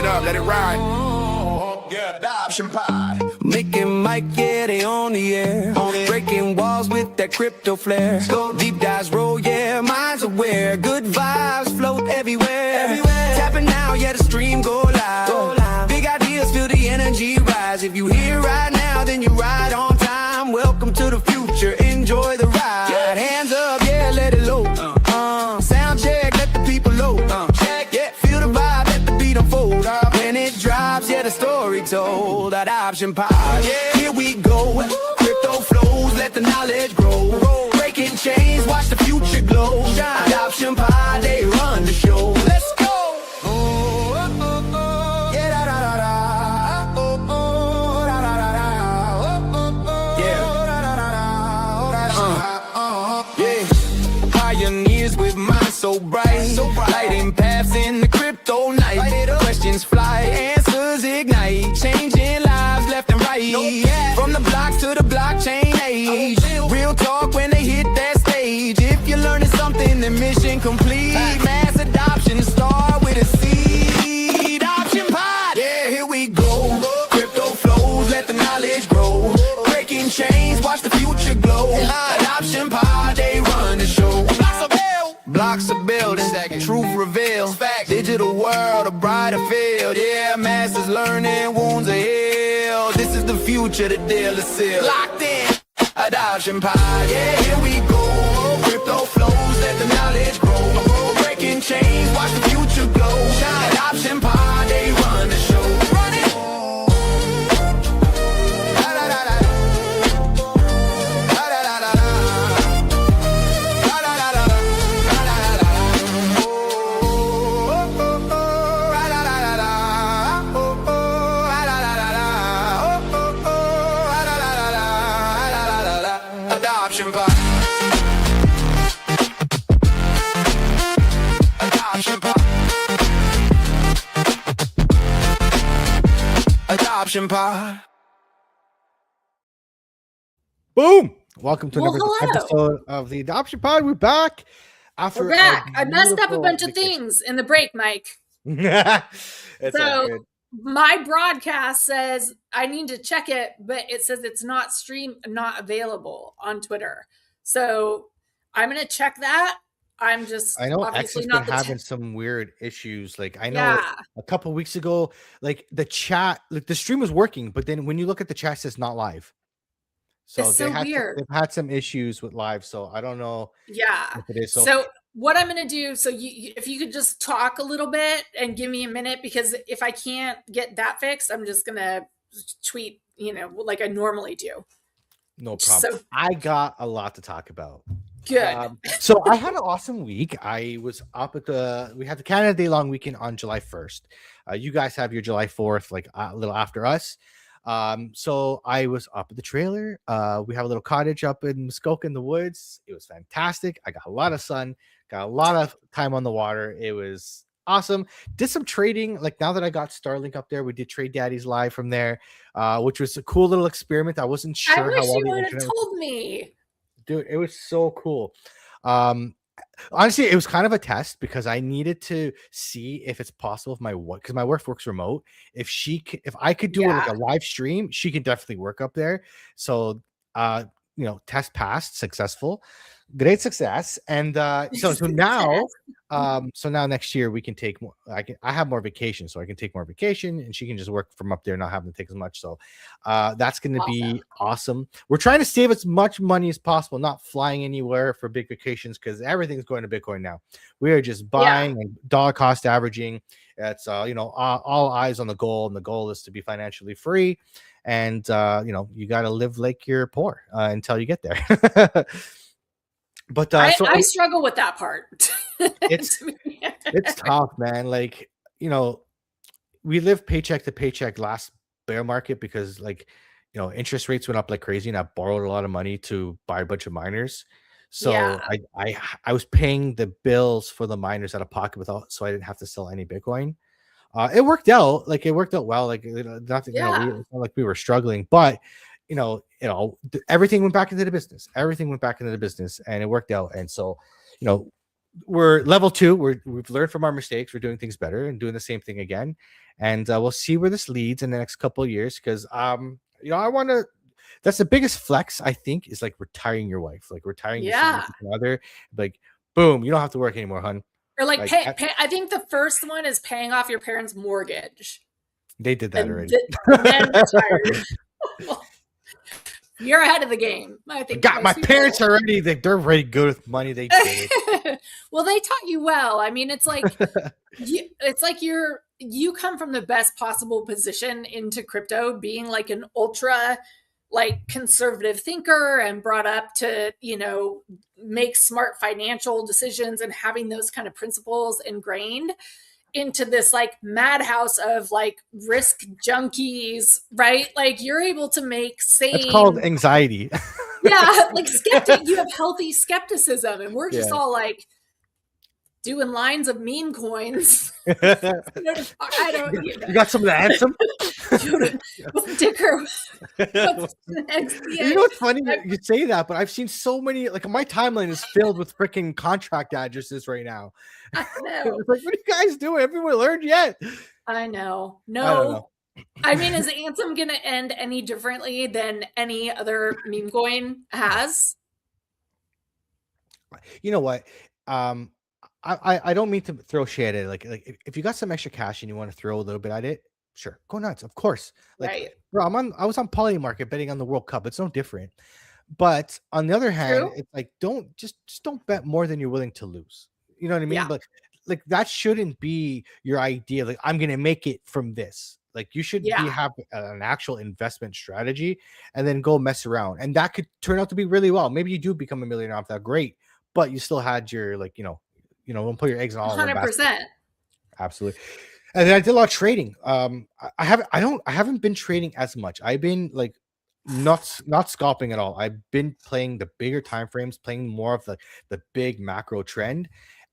it up, let it ride. Yeah, Adoption Pod. Mick and Mike, yeah, they on the air. Breaking walls with that crypto flair. Deep dives roll, yeah, minds aware. Good vibes float everywhere. Tapping now, yeah, the stream go live. Big ideas, feel the energy rise. If you here right now, then you ride on time. Welcome to the future, enjoy the ride. Hands up, yeah, let it load. Sound check, let the people load. Check, yeah, feel the vibe, let the beat unfold. When it drops, yeah, the story told. Adoption Pod, yeah, here we go. Crypto flows, let the knowledge grow. Breaking chains, watch the future glow. Adoption Pod, they run the show. Let's go. Yeah, da da da da. Da da da da. Yeah. Yeah. Pioneers with minds so bright, lighting paths in the crypto night. Questions fly, answers ignite, changing lives left and right. From the blocks to the blockchain age, real talk when they hit that stage. If you're learning something, then mission complete. Mass adoption start with a seed. Adoption Pod, yeah, here we go. Crypto flows, let the knowledge grow. Breaking chains, watch the future glow. Adoption Pod, they run the show. Blocks are building, truth revealed. Digital world, a brighter field. Yeah, masters learning, wounds are healed. This is the future, the deal is sealed. Locked in, Adoption Pod. Yeah, here we go. Crypto flows, let the knowledge grow. Breaking chains, watch the future glow. Adoption Pod, they run the show. Run it. Adoption Pod. Adoption Pod. Adoption Pod. Boom! Welcome to Well, another hello. episode of the Adoption Pod. We're back. After We're back. a I messed up a beautiful bunch of vacation. things in the break, Mike. It's all So good. my broadcast says I need to check it, but it says it's not not available on Twitter. So I'm gonna check that. I'm just I know X obviously has been not the having some weird issues. Like I know Yeah. a couple weeks ago, like the chat, like the stream was working, but then when you look at the chat, it says not live. So It's so weird. They've had some issues with live. So I don't know Yeah. if it is. So what I'm gonna do, so if you could just talk a little bit and give me a minute, because if I can't get that fixed, I'm just gonna tweet, like I normally do. No problem. So I got a lot to talk about. good. So I had an awesome week. I was up at we had the Canada Day long weekend on July 1st. You guys have your July 4th, like a little after us. So I was up at the trailer. We have a little cottage up in Muskoka in the woods. It was fantastic. I got a lot of sun, got a lot of time on the water. It was awesome. Did some trading. Like now that I got Starlink up there, we did Trade Daddies live from there, which was a cool little experiment. I wasn't sure I wish how well you the would have internet told me. Dude, it was so cool. Honestly, it was kind of a test because I needed to see if it's possible if my work, because my wife works remote. If I could do it like a live stream, she could definitely work up there. So, test passed, successful, great success. And so now, so now next year we can take more. I have more vacation, so I can take more vacation, and she can just work from up there, not having to take as much. So, that's going to be awesome. We're trying to save as much money as possible, not flying anywhere for big vacations because everything's going to Bitcoin now. We are just buying and dollar cost averaging. It's all eyes on the goal, and the goal is to be financially free. And you got to live like you're poor until you get there. But I struggle with that part. It's tough, man. Like, we lived paycheck to paycheck last bear market because interest rates went up like crazy, and I borrowed a lot of money to buy a bunch of miners. So I was paying the bills for the miners out of pocket so I didn't have to sell any Bitcoin. It worked out. Like, it worked out well. Like, nothing, it's not like we were struggling, but everything went back into the business. Everything went back into the business, and it worked out. And so, we're level 2. We've learned from our mistakes. We're doing things better and doing the same thing again. And we'll see where this leads in the next couple of years. Because I want to. That's the biggest flex, I think, is like retiring your wife, like retiring your Yeah. significant other. Like, boom, you don't have to work anymore, hun. Or like, Like, I think the first one is paying off your parents' mortgage. they did that And already. then retire. You're ahead of the game. I think Got my most people- parents already. They're already good with money. They did it. Well, they taught you well. I mean, it's like you come from the best possible position into crypto, being like an ultra like conservative thinker and brought up to, make smart financial decisions and having those kind of principles ingrained into this like madhouse of like risk junkies, right? Like you're able to make sane. It's called anxiety. Yeah, like you have healthy skepticism, and we're just all like doing lines of meme coins. I don't. You got some of that handsome? What's ticker? What's next? You know what's funny? You say that, but I've seen so many. Like my timeline is filled with freaking contract addresses right now. I know. Like, what are you guys doing? Everyone learned yet? I know. I don't No. know. I mean, is Ansem going to end any differently than any other meme coin has? You know what? I don't mean to throw shade at it. Like if you got some extra cash and you want to throw a little bit at it, sure, go nuts. Of course. Like, Right. bro, I was on Poly Market betting on the World Cup. It's no different. But on the other hand, True. it's like don't bet more than you're willing to lose. You know what I mean? Yeah. But like that shouldn't be your idea. Like I'm gonna make it from this. Like you should have an actual investment strategy and then go mess around. And that could turn out to be really well. Maybe you do become a millionaire off that. Great. But you still had your don't put your eggs in all 100%. Absolutely. And then I did a lot of trading. I haven't been trading as much. I've been like not scalping at all. I've been playing the bigger time frames, playing more of the big macro trend,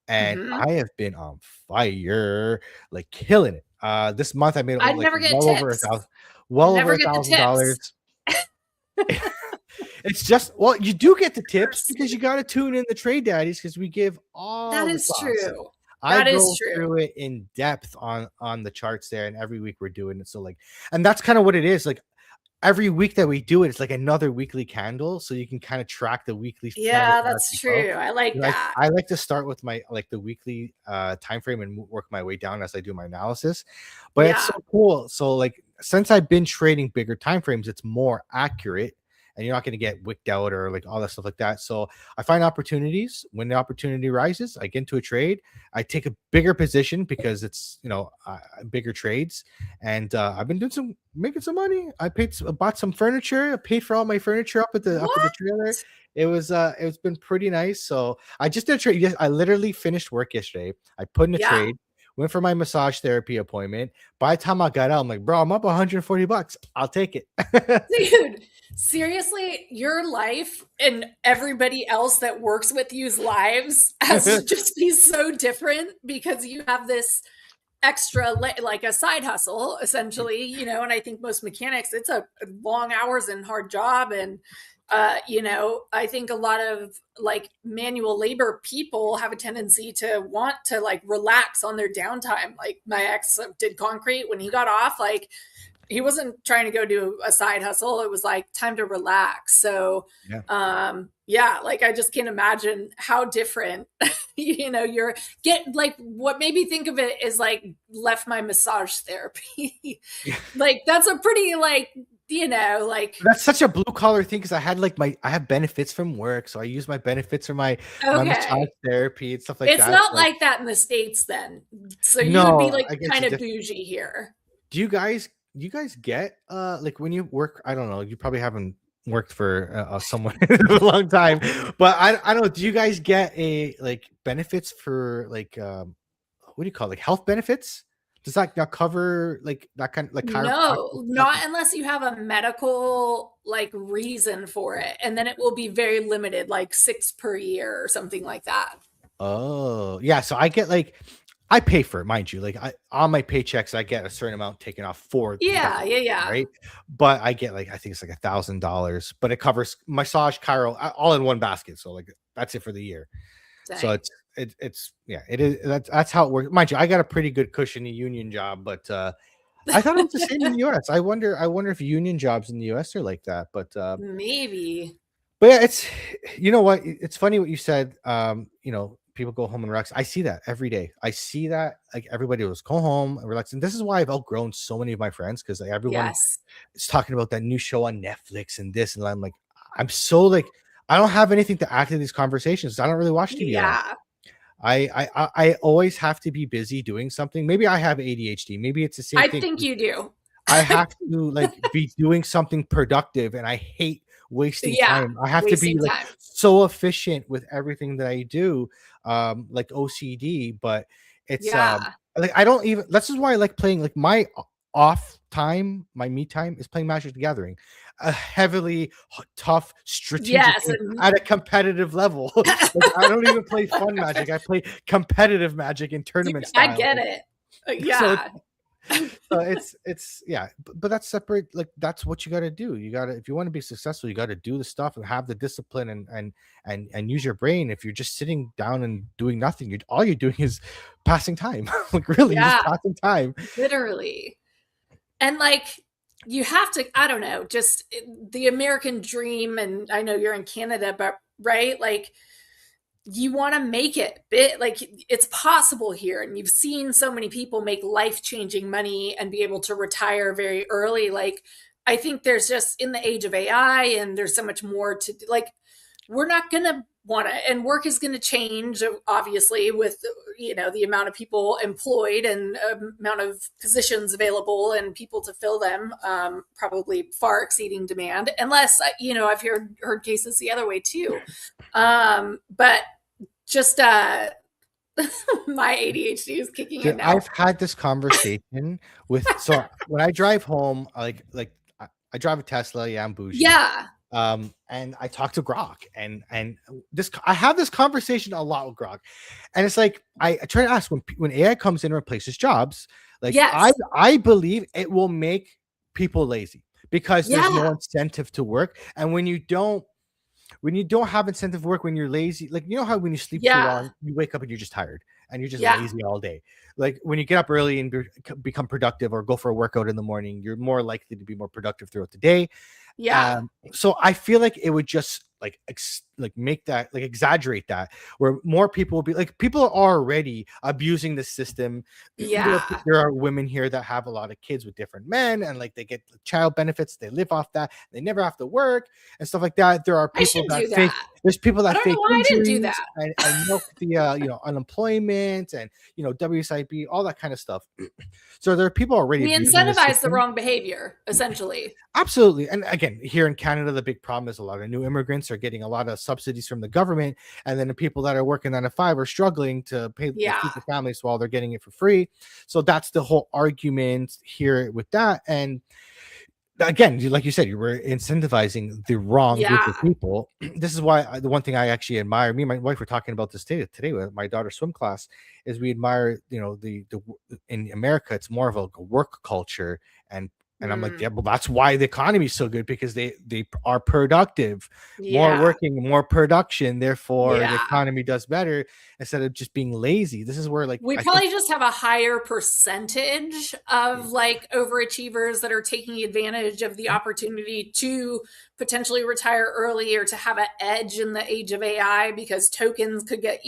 and I have been on fire, like killing it. This month I made I'd like never get well over tips. over $1,000. It's just you do get the tips because you got to tune in the Trade Daddies because we give all That the is sauce. true. I go through it in depth on the charts there, and every week we're doing it. So like, and that's kind of what it is. Like every week that we do it, it's like another weekly candle, so you can kind of track the weekly. Yeah, that's true. I like that. I like to start with my the weekly time frame and work my way down as I do my analysis. But it's so cool. So like, since I've been trading bigger time frames, it's more accurate. And you're not going to get wicked out or like all that stuff like that. So I find opportunities. When the opportunity rises, I get into a trade. I take a bigger position because it's bigger trades. And I've been making some money. I bought some furniture. I paid for all my furniture up at the trailer. It's been pretty nice. So I just did a trade. Yes, I literally finished work yesterday. I put in a trade. Went for my massage therapy appointment. By the time I got out, I'm like, bro, I'm up $140. I'll take it. Dude, seriously, your life and everybody else that works with you's lives has to just be so different because you have this extra like a side hustle essentially, and I think most mechanics, it's a long hours and hard job. And I think a lot of like manual labor people have a tendency to want to like relax on their downtime. Like my ex did concrete when he got off, like he wasn't trying to go do a side hustle. It was like time to relax. So, like I just can't imagine how different, what made me think of it is like left my massage therapy. Like that's a pretty that's such a blue collar thing because I have benefits from work, so I use my benefits for my massage therapy and stuff like that. It's not like that in the States, then. So you would be like kind of bougie here. Do you guys get like when you work? I don't know. You probably haven't worked for someone in a long time, but I don't know. Do you guys get a like benefits for like what do you call it? Like health benefits? Does that not cover like that kind of like no, not unless you have a medical like reason for it, and then it will be very limited, like 6 per year or something like that. Oh yeah, so I get like I pay for it, mind you. Like on my paychecks, I get a certain amount taken off for right. But I get like I think it's like $1,000, but it covers massage, chiro, all in one basket. So like that's it for the year. Dang. So it's yeah, it is. That's how it works. Mind you, I got a pretty good cushiony union job, but I thought it was the same in the US. I wonder if union jobs in the US are like that. Maybe. But yeah, it's you know what? It's funny what you said. People go home and relax. I see that every day. I see that like everybody was go home and relax. And this is why I've outgrown so many of my friends because like, everyone Yes. is talking about that new show on Netflix and this. And I'm like, I'm so like, I don't have anything to add to these conversations. I don't really watch TV at all. Yeah. I always have to be busy doing something. Maybe I have ADHD. Maybe it's the same I thing. think you do. I have to like be doing something productive, and I hate wasting Yeah. time. I have to be Wasting like time. so efficient with everything that I do, like OCD. But it's Yeah. like I don't even. This is why I like playing. Like my off time, my me time is playing Magic the Gathering, a heavily tough strategic Yes. game at a competitive level. Like I don't even play fun Magic. I play competitive Magic in tournament style. I get it. So Yeah. so it's yeah, but that's separate. Like that's what you got to do. You got to if you want to be successful, you got to do the stuff and have the discipline and use your brain. If you're just sitting down and doing nothing, all you're doing is passing time. Like really, you're Yeah. just passing time. Literally. And like you have to, I don't know, just the American dream. And I know you're in Canada, but right, like you want to make it bit like it's possible here, and you've seen so many people make life-changing money and be able to retire very early. Like I think there's just in the age of AI, and there's so much more to like we're not going to want to, and work is going to change obviously with the amount of people employed and amount of positions available and people to fill them, probably far exceeding demand, unless I've heard cases the other way too. But just my ADHD is kicking in Dude, now. I've had this conversation with so when I drive home, I drive a Tesla. Yeah, I'm bougie. Yeah. And I talk to Grok, and this I have this conversation a lot with Grok, and it's like I try to ask when AI comes in and replaces jobs, like Yes. I believe it will make people lazy because there's no Yeah. incentive to work, and when you don't have incentive to work, when you're lazy, like you know how when you sleep too Yeah. long, you wake up and you're just tired and you're just Yeah. lazy all day. Like when you get up early and become productive or go for a workout in the morning, you're more likely to be more productive throughout the day. Yeah. So I feel like it would just like make that like exaggerate that where more people will be like people are already abusing the system. Yeah. There are women here that have a lot of kids with different men and like they get child benefits, they live off that, they never have to work and stuff like that. There are I people should that do fake that. there's people I that don't know fake why I didn't do injuries that. and milk the unemployment and WSIB, all that kind of stuff. So there are people already We abusing the incentivize the system. wrong behavior, essentially. Absolutely. And again, here in Canada, the big problem is a lot of new immigrants are getting a lot of subsidies from the government. And then the people that are working 9 to 5 are struggling to pay Yeah. feed their families while they're getting it for free. So that's the whole argument here with that. And again, like you said, you were incentivizing the wrong group of Yeah. people. This is why the one thing I actually admire, me and my wife were talking about this today with my daughter's swim class, is we admire, the in America, it's more of a work culture. And I'm like, yeah, well, that's why the economy is so good because they are productive, more Yeah. working, more production. Therefore, the Yeah. economy does better instead of just being lazy. This is where, like, We I probably think, just have a higher percentage of like overachievers that are taking advantage of the opportunity to potentially retire early or to have an edge in the age of AI because tokens could get,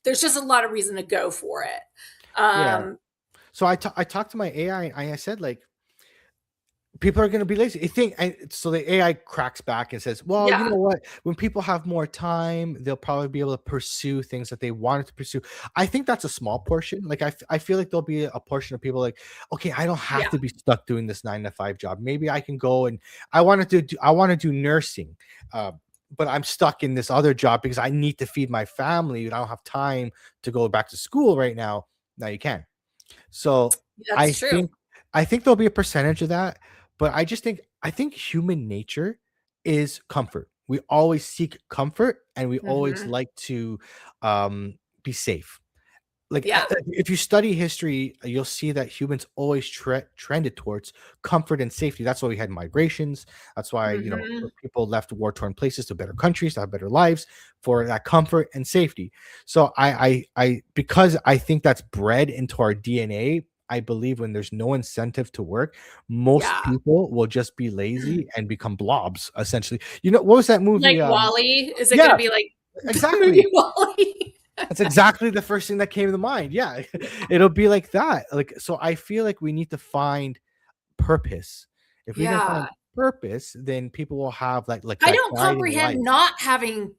there's just a lot of reason to go for it. yeah. Um, So I talked to my AI and I said, like, people are going to be lazy. I think, and so the AI cracks back and says, "Well, you yeah. know what? When people have more time, they'll probably be able to pursue things that they wanted to pursue." I think that's a small portion. Like, I feel like there'll be a portion of people like, "Okay, I don't have Yeah. to be stuck doing this 9 to 5 job. Maybe I can go and I want to do nursing, but I'm stuck in this other job because I need to feed my family and I don't have time to go back to school right now." Now you can. So I That's true. think there'll be a percentage of that, but I think human nature is comfort. We always seek comfort and we always Hmm. like to um be safe. like Yeah. if you study history, you'll see that humans always trended towards comfort and safety. That's why we had migrations. That's why, Mhm. people left war-torn places to better countries to have better lives for that comfort and safety. So because I think that's bred into our DNA. I believe when there's no incentive to work, most Yeah. people will just be lazy and become blobs. Essentially, what was that movie? Like Wally? Is it Yeah, gonna be like the movie exactly. Wally? That's exactly the first thing that came to mind. Yeah. It'll be like that. Like, so I feel like we need to find purpose. If we can find Yeah. purpose, then people will have I that don't guiding comprehend light. not having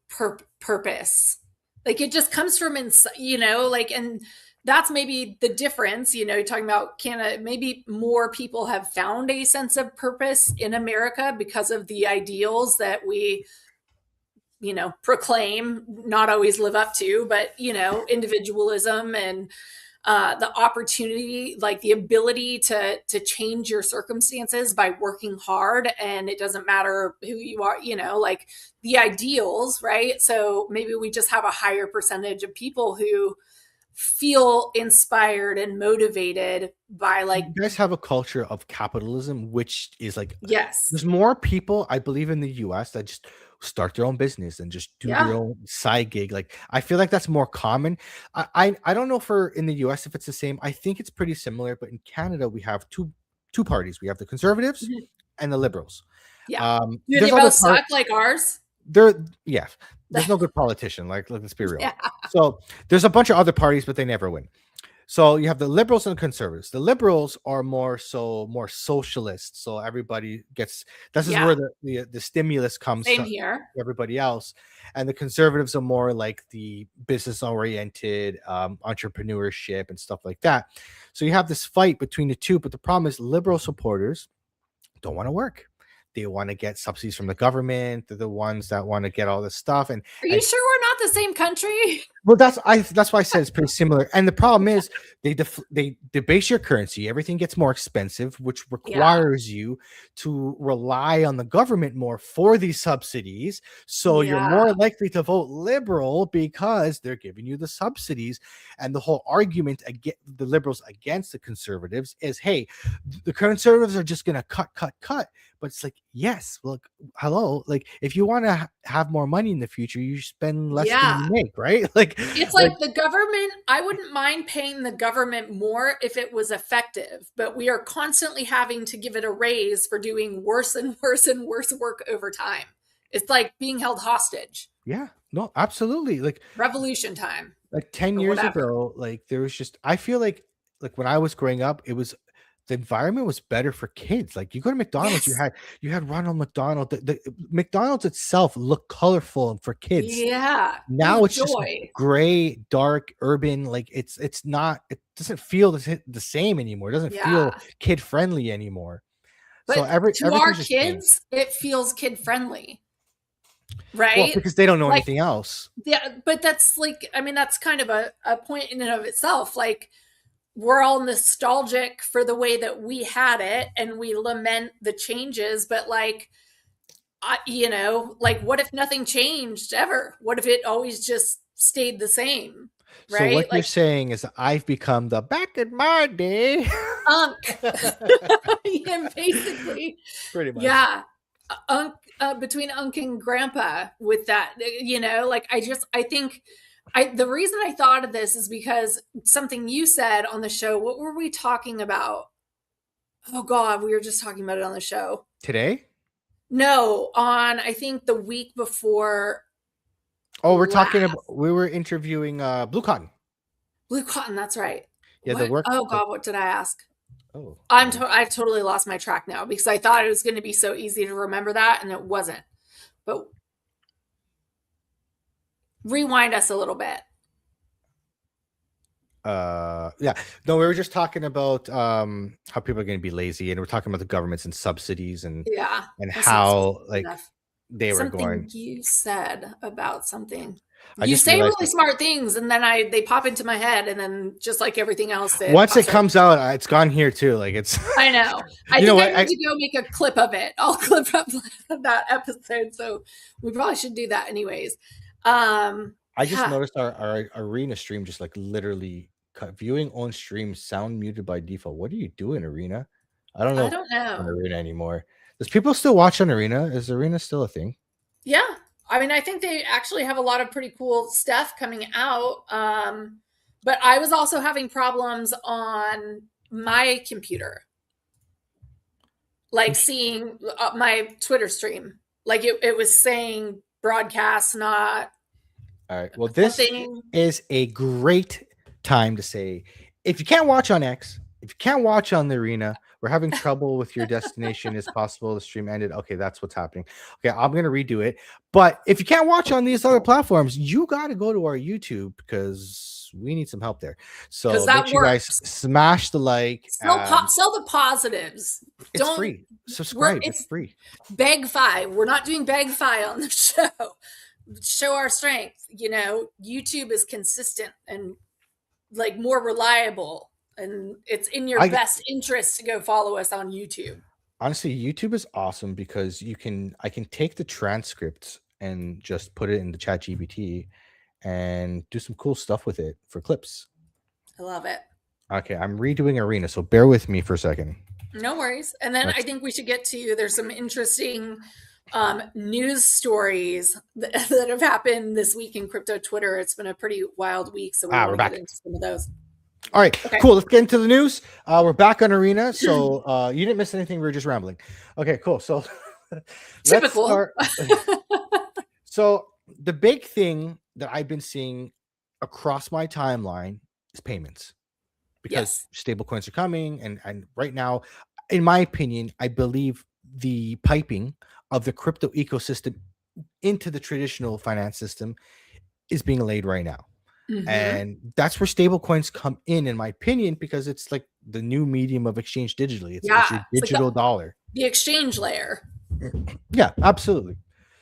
purpose. Like it just comes from inside, like, and that's maybe the difference, talking about Canada, maybe more people have found a sense of purpose in America because of the ideals that we, proclaim, not always live up to, but, individualism and the opportunity, like the ability to change your circumstances by working hard, and it doesn't matter who you are, like the ideals, right? So maybe we just have a higher percentage of people who feel inspired and motivated by like, You guys have a culture of capitalism, which is like yes, there's more people, I believe, in the US that just start their own business and just do their yeah, own side gig. Like I feel like that's more common. I don't know for in the US if it's the same. I think it's pretty similar, but in Canada we have two parties. We have the conservatives mhm, and the liberals. yeah. Do they There's other both part suck like ours? there, yeah. There's no good politician. Like, let's be real. Yeah, So there's a bunch of other parties, but they never win. So you have the liberals and the conservatives. The liberals are more socialist. So everybody gets this is yeah, where the stimulus comes same to here. everybody else, and the conservatives are more like the business oriented, entrepreneurship and stuff like that. So you have this fight between the two. But the problem is, liberal supporters don't want to work. They want to get subsidies from the government. They're the ones that want to get all this stuff, Are you and sure we're not the same country? well, that's why I said it's pretty similar. And the problem is they debase your currency. Everything gets more expensive, which Yeah, requires you to rely on the government more for these subsidies. So you're yeah, more likely to vote liberal because they're giving you the subsidies. And the whole argument against the liberals against the conservatives is, hey, the conservatives are just going to cut. But it's like, yes, look, hello, like if you want to have more money in the future, you spend less than yeah. you make, right? Like, It's like like the government, I wouldn't mind paying the government more if it was effective, but we are constantly having to give it a raise for doing worse and worse and worse work over time. It's like being held hostage, yeah, no, absolutely. revolution time, 10 or years whatever. ago, like there was just I feel like when I was growing up, it was the environment was better for kids. Like you go to McDonald's, Yes. you had Ronald McDonald. The McDonald's itself looked colorful for kids. Yeah. It was Now it's just joy. gray, dark, urban. Like it's not. It doesn't feel the same anymore. It doesn't feel Yeah. kid friendly anymore. So But to our everything's just changed. kids, it feels kid friendly, Well, right? because they don't know Like, anything else. yeah, but that's like, I mean, that's kind of a point in and of itself. Like, we're all nostalgic for the way that we had it and we lament the changes, but like, like what if nothing changed ever? What if it always just stayed the same? So what Right? you're Like saying is I've become the back in my day. unk. Yeah, basically. Pretty much. Yeah. Unk, between unk and grandpa with that, like I think the reason I thought of this is because something you said on the show. What were we talking about? Oh God, we were just talking about it on the show. Today? No, on I think the week before Oh, last. we were interviewing Blue Cotton. Blue cotton, that's right. Yeah, the What? work Oh the, God, what did I ask? oh. I've totally lost my track now because I thought it was going to be so easy to remember that, and it wasn't. But rewind us a little bit. Yeah. No, we were just talking about how people are going to be lazy, and we're talking about the governments and subsidies Yeah, and that's not how specific like enough. they were Something going. you said about something. I You just say realized really that smart things, and then they pop into my head, and then just like everything else, it once it pops right. comes out, it's gone here too. Like it's I know. I you know think I what? need to go make a clip of it. I'll clip up that episode, so we probably should do that anyways. I just Yeah, noticed our arena stream just like literally Viewing on stream, sound muted by default. What are you doing, Arena? I don't I know don't on know. Arena anymore. Does people still watch on Arena? Is Arena still a thing? Yeah. I mean, I think they actually have a lot of pretty cool stuff coming out. But I was also having problems on my computer, like seeing my Twitter stream. Like it was saying broadcast, not All right. Well, this something. is a great time to say if you can't watch on X, if you can't watch on the Arena, we're having trouble with your destination. It's possible the stream ended. Okay, that's what's happening. Okay, I'm gonna redo it. But if you can't watch on these other platforms, you got to go to our YouTube because we need some help there. So Because make that sure you guys works. smash the like. Sell the positives. It's Don't free. Subscribe. It's it's free. beg fi. We're not doing beg fi on the show. Show our strength. You know, YouTube is consistent and like more reliable, and it's in your best interest to go follow us on YouTube. Honestly, YouTube is awesome because I can take the transcripts and just put it in the chat GPT and do some cool stuff with it for clips. I love it. Okay, I'm redoing Arena, so bear with me for a second. No worries. And then I think we should get to, there's some interesting news stories that have happened this week in crypto Twitter. It's been a pretty wild week, so we want to get into some of those. All right, cool. Let's get into the news. We're back on Arena, so you didn't miss anything. We were just rambling. Okay, cool. So typical. So the big thing that I've been seeing across my timeline is payments, because stable coins are coming, and right now, in my opinion, I believe the piping of the crypto ecosystem into the traditional finance system is being laid right now. Mm-hmm. And that's where stable coins come in my opinion, because it's like the new medium of exchange digitally. It's your digital dollar. The exchange layer. Yeah, absolutely.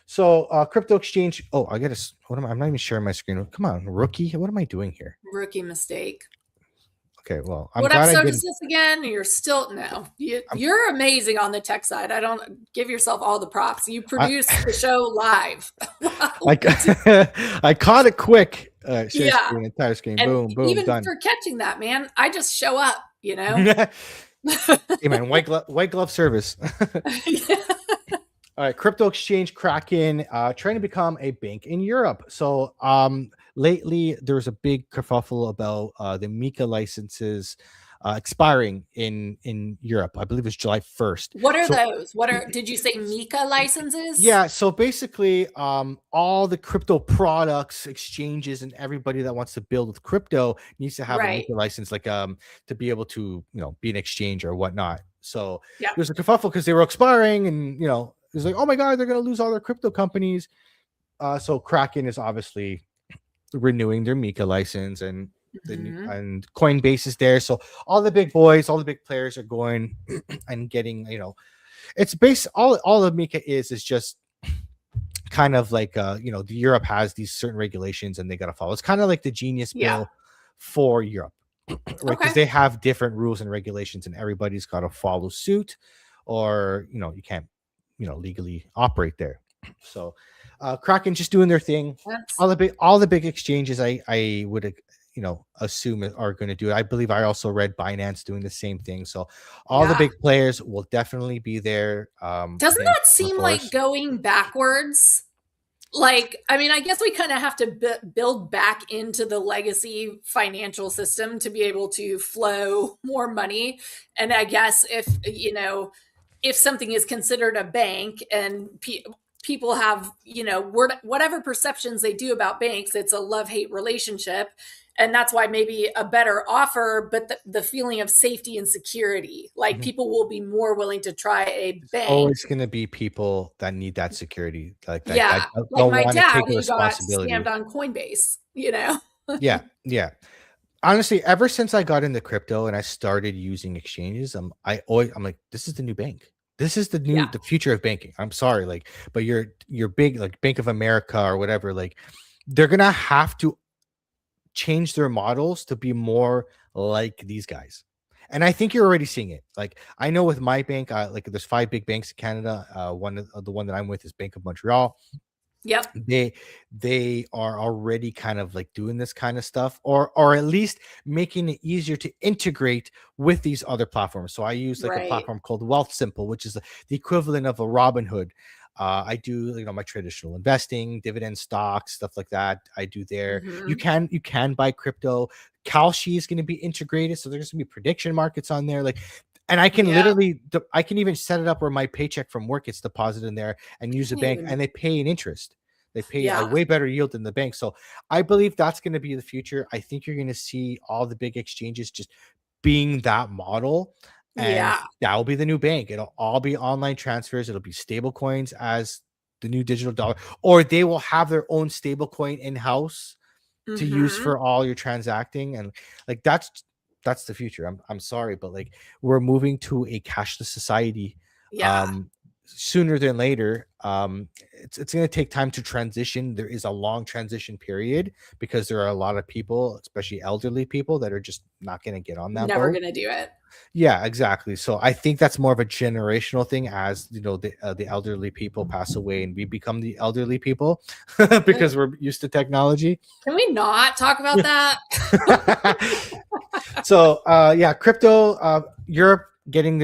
So crypto exchange. Oh, I gotta. I'm not even sharing my screen. Come on, rookie. What am I doing here? Rookie mistake. Okay, well, what episode is this again? You're still you're amazing on the tech side. I don't give yourself all the props. You produce the show live. I caught it quick. Share screen, entire screen, and boom, even done. For catching that, man, I just show up. You know. Hey man, white glove service. All right, crypto exchange Kraken trying to become a bank in Europe. So lately there was a big kerfuffle about the MiCA licenses expiring in Europe. I believe it's July 1st. What are those? Did you say MiCA licenses? Yeah, so basically all the crypto products, exchanges, and everybody that wants to build with crypto needs to have a MiCA license, like to be able to, be an exchange or whatnot. So there's a kerfuffle because they were expiring, and it's like, oh my god, they're going to lose all their crypto companies. So Kraken is obviously renewing their MiCA license, and and Coinbase is there. So all the big boys, all the big players are going and getting, it's based all of MiCA is just kind of like the Europe has these certain regulations and they got to follow. It's kind of like the Genius bill for Europe, right? Because they have different rules and regulations, and everybody's got to follow suit, or you can't legally operate there. So Kraken just doing their thing. All the big exchanges I would assume are going to do it. I believe I also read Binance doing the same thing. So all the big players will definitely be there. Doesn't that seem like going backwards? Like, I mean, I guess we kind of have to build back into the legacy financial system to be able to flow more money. And I guess if something is considered a bank and people have, whatever perceptions they do about banks, it's a love-hate relationship. And that's why maybe a better offer, but the feeling of safety and security, like people will be more willing to try a bank. There's always going to be people that need that security. Like my dad who got scammed on Coinbase, Yeah. Honestly, ever since I got into crypto and I started using exchanges, I'm like, this is the new bank. This is the future of banking. I'm sorry, but you're big, like Bank of America or whatever, like they're gonna have to change their models to be more like these guys. And I think you're already seeing it. Like I know with my bank, there's 5 big banks in Canada. The one that I'm with is Bank of Montreal. Yep. They are already kind of like doing this kind of stuff, or at least making it easier to integrate with these other platforms. So I use like a Right. platform called Wealth Simple, which is the equivalent of a Robinhood. I do, my traditional investing, dividend stocks, stuff like that. I do there. You Hmm. can buy crypto. Kalshi is going to be integrated, so there's going to be prediction markets on there. Like, and I can Yeah. literally, I can even set it up where my paycheck from work gets deposited in there and use the bank, Even, and they pay an interest. They pay a yeah. way better yield than the bank. So I believe that's going to be the future. I think you're going to see all the big exchanges just being that model, and Yeah. that will be the new bank. It'll all be online transfers. It'll be stable coins as the new digital dollar, or they will have their own stable coin in house to use Hmm. for all your transacting. And like that's the future. I'm sorry, but like we're moving to a cashless society Yeah. um sooner than later. It's going to take time to transition. There is a long transition period because there are a lot of people, especially elderly people, that are just not going to get on that Never boat. gonna do it. Yeah, exactly. So I think that's more of a generational thing. As the elderly people pass away and we become the elderly people because we're used to technology. Can we not talk about that? So yeah, crypto, Europe getting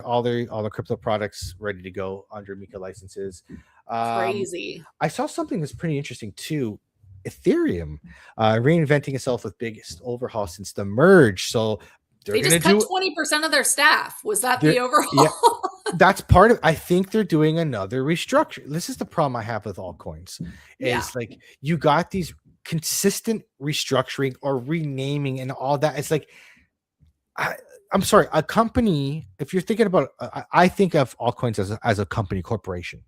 all the crypto products ready to go under Mika licenses. Crazy. I saw something that's pretty interesting too. Ethereum reinventing itself with biggest overhaul since the merge. So they're They gonna just cut do 20% of their staff. Was that they're the overhaul? yeah, that's part of. I think they're doing another restructure. This is the problem I have with altcoins, Yeah. is like you got these consistent restructuring or renaming and all that. It's like I'm sorry, a company. If you're thinking about, I think of altcoins as a company corporation.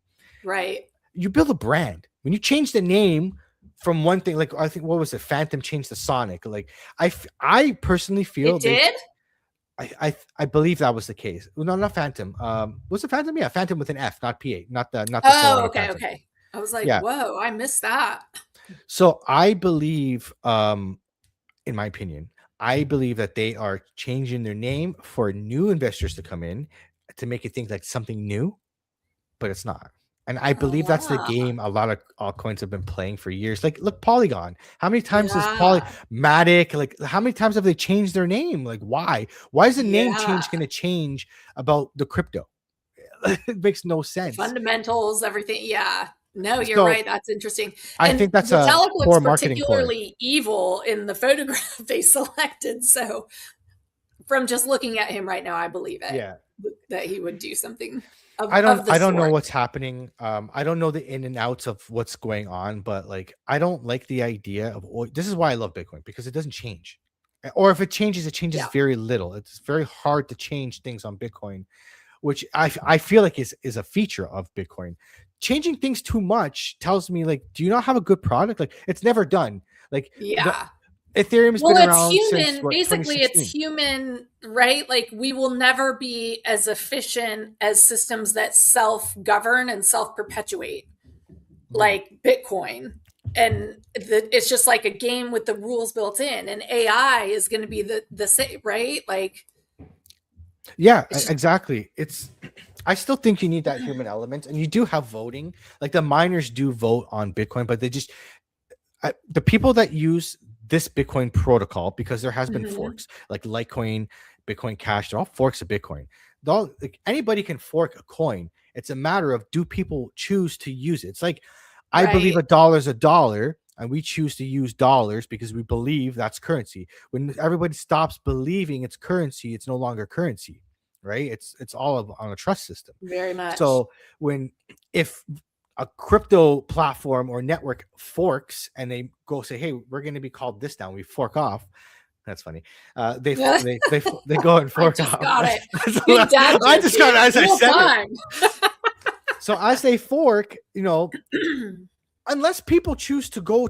Right. You build a brand. When you change the name from one thing, like I think what was it, Phantom changed to Sonic. Like I personally feel It did? I believe that was the case. No, not Phantom. Was it Phantom? Yeah, Phantom with an F, not PA, not the Oh, Solana okay, Phantom. okay. I was like, Yeah. whoa, I missed that. So I believe, in my opinion, I believe that they are changing their name for new investors to come in to make it think like something new, but it's not. And I believe that's the Ah, game a lot of altcoins have been playing for years. Like, look, Polygon. How many times has yeah. Matic, like, how many times have they changed their name? Like, why? Why is the name Yeah. change going to change about the crypto? It makes no sense. Fundamentals, everything. Yeah. No, you're So right. That's interesting. I And think that's a Vitalik looks poor marketing ploy. particularly evil in the photograph they selected. So from just looking at him right now, I believe it Yeah. that he would do something of, I don't of the I don't know sort. what's happening. I don't know the in and outs of what's going on, but like I don't like the idea of this is why I love Bitcoin, because it doesn't change. Or if it changes Yeah. very little. It's very hard to change things on Bitcoin, which I feel like is a feature of Bitcoin. Changing things too much tells me, like, do you not have a good product? Like, it's never done. Like the Yeah. Ethereum's Well, been it's around since human. what, Basically, it's 2016. human, right? Like, we will never be as efficient as systems that self govern and self perpetuate, Mhm. like Bitcoin. And it's just like a game with the rules built in. And AI is going to be the same, right? Like, Yeah, it's just, exactly. I still think you need that human element, and you do have voting. Like the miners do vote on Bitcoin, but they just the people that use this Bitcoin protocol, because there has been Mhm. forks like Litecoin, Bitcoin Cash, they're all forks of Bitcoin. Like, anybody can fork a coin. It's a matter of, do people choose to use it? It's like, I believe Right. a dollar is a dollar, and we choose to use dollars because we believe that's currency. When everybody stops believing it's currency, it's no longer currency, right? It's all on a trust system. Very much. So when if a crypto platform or network forks and they go say, "Hey, we're going to be called this now," we fork off. That's funny. They go and I fork just off. got it. So Good dad I joke, just got dude. it as I Real said it. time. So as they fork, unless people choose to go,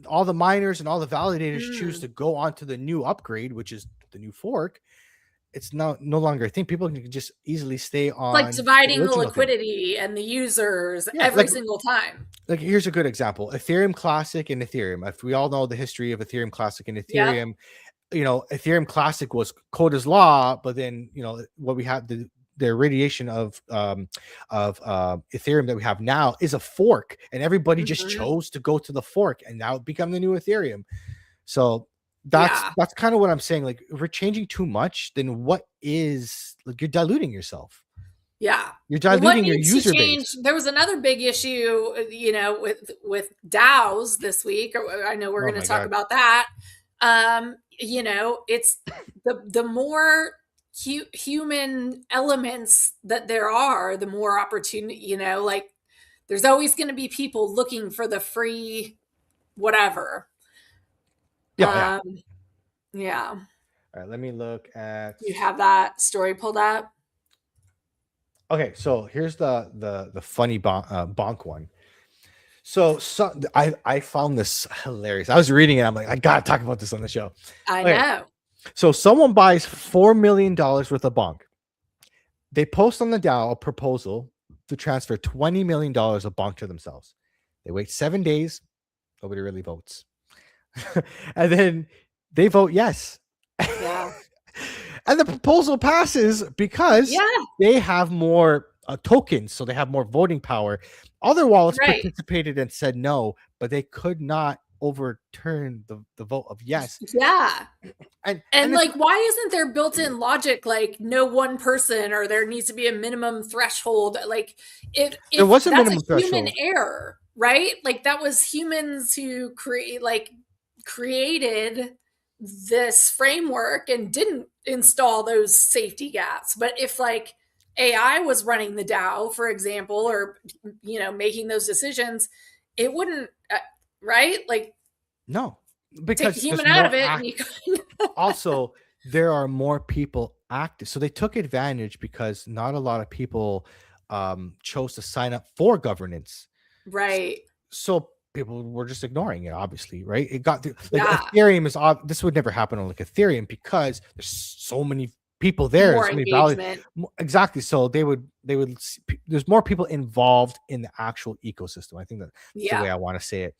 all the miners and all the validators choose Mm. to go onto the new upgrade, which is the new fork, it's no longer a thing. People can just easily stay It's like on the dividing the original thing. liquidity and the users Yeah, every single time. like here's a good example: Ethereum Classic and Ethereum. If we all know the history of Ethereum Classic and Yep. Ethereum, Ethereum Classic was code as law, but then what we had, irradiation of Ethereum that we have now is a fork, and everybody just chose to go to the fork, and now it become the new Ethereum. So that's kind of what I'm saying. Like, if we're changing too much, then what is, like, you're diluting yourself. Yeah. You're diluting your user base. There was another big issue, with DAOs this week. I know we're going to talk about that. It's the more human elements that there are, the more opportunity, like there's always going to be people looking for the free whatever. Yeah. Yeah. All right, let me look at. You have that story pulled up? Okay, so here's the funny bonk one. So I found this hilarious. I was reading it. I'm like, I gotta talk about this on the show. I know. So someone buys $4 million worth of bonk. They post on the DAO a proposal to transfer $20 million of bonk to themselves. They wait 7 days. Nobody really votes. And then they vote yes. Yeah. And the proposal passes because they have more tokens, so they have more voting power. Other wallets participated and said no, but they could not overturn the vote of yes. Yeah. And like, why isn't there built-in logic, like no one person, or there needs to be a minimum threshold? Like, if there was a minimum human threshold. error, right? Like, that was humans who created this framework and didn't install those safety gaps. But if like AI was running the DAO, for example, or making those decisions, it wouldn't, right? Like, no, because take the human out of it. Also, there are more people active, so they took advantage because not a lot of people chose to sign up for governance, right? So people were just ignoring it, obviously, right? It got Ethereum is this would never happen on like Ethereum because there's so many people there, more so many engagement. Exactly. So they would there's more people involved in the actual ecosystem. I think that's the way I want to say it.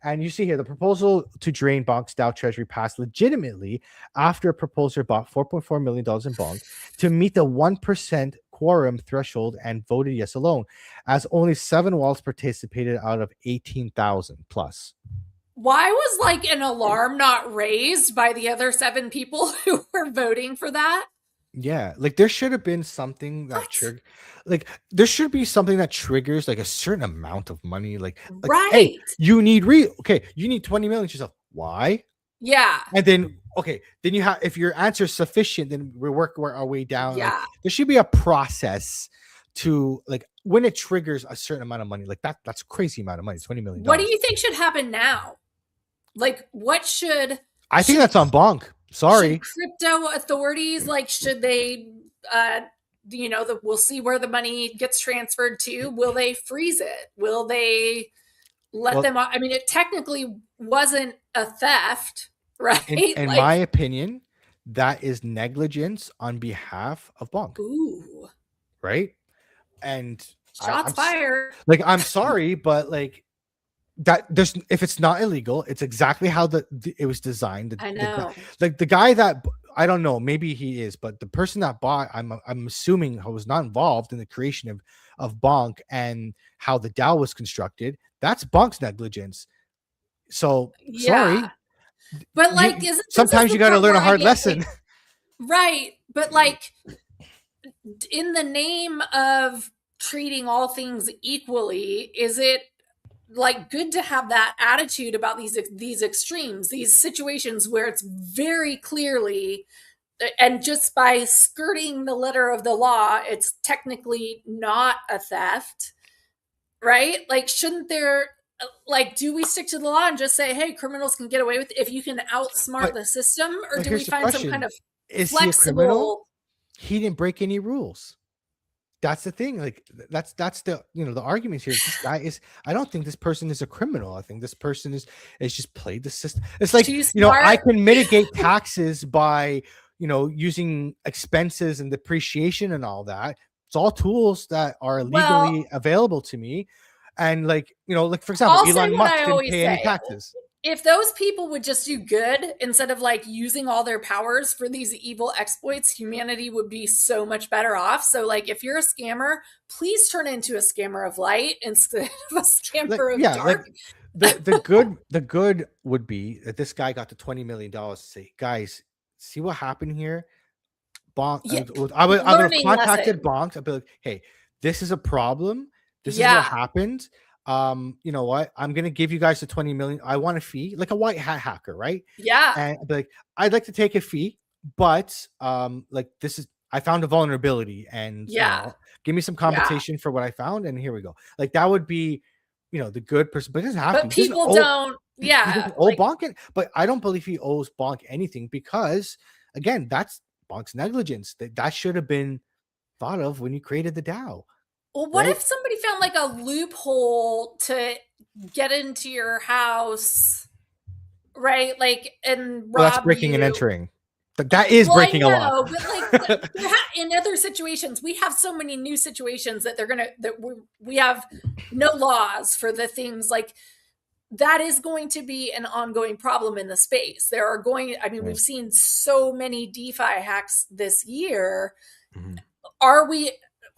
And you see here, the proposal to drain Bonk's DAO treasury passed legitimately after a proposer bought $4.4 million in Bonk to meet the 1% quorum threshold and voted yes alone, as only 7 wallets participated out of 18,000 plus. Why was like an alarm not raised by the other 7 people who were voting for that? Yeah, like there should have been something that triggered, like there should be something that triggers like a certain amount of money, like right. Hey, you need you need 20 million yourself. Why? Yeah. And then then you have, if your answer is sufficient, then we work our way down. Yeah. Like, there should be a process to like when it triggers a certain amount of money, like that's a crazy amount of money, $20 million. What do you think should happen now? Like, what should I think that's on Bonk. Sorry. Crypto authorities, like, should they, we'll see where the money gets transferred to. Will they freeze it? Will they let them? I mean, it technically wasn't a theft, right? In my opinion, that is negligence on behalf of Bonk. Ooh. Right? And shots fired. Like, I'm sorry, but like, that if it's not illegal, it's exactly how it was designed. I know. The guy that, I don't know, maybe he is, but the person that bought, I'm assuming was not involved in the creation of Bonk and how the DAO was constructed. That's Bonk's negligence. So sorry, but like, sometimes you got to learn a hard lesson, right? But like, in the name of treating all things equally, is it like good to have that attitude about these extremes, these situations where it's very clearly, and just by skirting the letter of the law, it's technically not a theft, right? Like, shouldn't there, like, do we stick to the law and just say, hey, criminals can get away with it if you can outsmart the system, or do we find some kind of flexible? He a criminal? He didn't break any rules. That's the thing. Like, that's the the argument here. This guy is, I don't think this person is a criminal. I think this person is just played the system. It's like, I can mitigate taxes by using expenses and depreciation and all that. It's all tools that are legally available to me. And like, like for example, Elon Musk didn't pay any taxes. if those people would just do good instead of like using all their powers for these evil exploits, humanity would be so much better off. So like if you're a scammer, please turn into a scammer of light instead of a Like, scammer of yeah, dark. like the good would be that this guy got the $20 million to say, guys, see what happened here? Bonk. Yeah, I would have learning contacted lesson. Bonk. I'd be like, hey, this is a problem. This is what Yeah, happened. You know what? I'm gonna give you guys the 20 million. I want a fee, like a white hat hacker, right? yeah, And I'd be like, I'd like to take a fee, but like this is I found a vulnerability, and yeah, give me some yeah. compensation for what I found, and here we go. Like that would be, the good person, but it doesn't have to. But He doesn't people owe don't, he yeah, doesn't owe like, Bonk it, but I don't believe he owes Bonk anything because again, that's Bonk's negligence. That should have been thought of when you created the DAO, well, what right? if somebody found like a loophole to get into your house, right? Like, and Well, that's rob breaking and you. entering. That is Well, I breaking a law. know, but like in other situations, we have so many new situations that we have no laws for the things like that is going to be an ongoing problem in the space. I mean, Right. we've seen so many DeFi hacks this year. Mhm. Are we,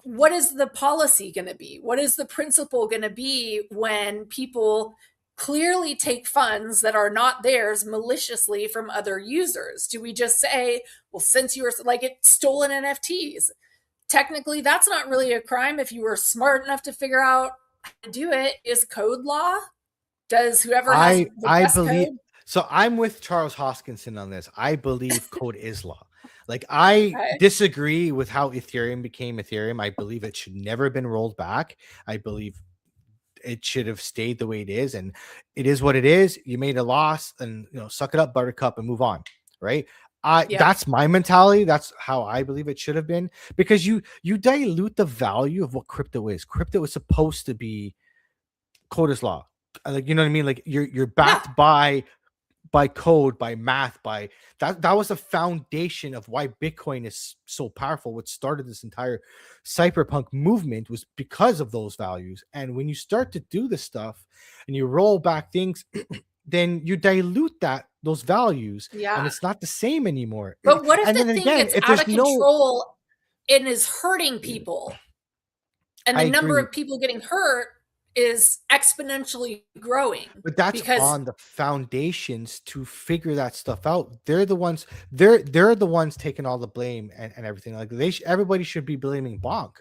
what is the policy going to be? What is the principle going to be when people clearly take funds that are not theirs maliciously from other users? Do we just say, well, since you were like it stolen NFTs, technically that's not really a crime if you were smart enough to figure out how to do it? Is code law? Does whoever has the I best believe code? so. I'm with Charles Hoskinson on this. I believe code is law. Like I Okay. disagree with how Ethereum became Ethereum. I believe it should never have been rolled back. I believe it should have stayed the way it is, and it is what it is. You made a loss, and suck it up, Buttercup, and move on. Right? Yeah. That's my mentality. That's how I believe it should have been, because you dilute the value of what crypto is. Crypto is supposed to be code is law. Like, you know what I mean? Like you're Yeah. backed by code, by math, by that was the foundation of why Bitcoin is so powerful. What started this entire cyberpunk movement was because of those values. And when you start to do this stuff and you roll back things, then you dilute those values, and Yeah. it's not the same anymore. But what if And the then thing again, gets if out there's of no control and is hurting people? And I the number agree. of people getting hurt is exponentially growing But that's because on the foundations to figure that stuff out. They're the ones. They're the ones taking all the blame and everything. Like everybody should be blaming Bonk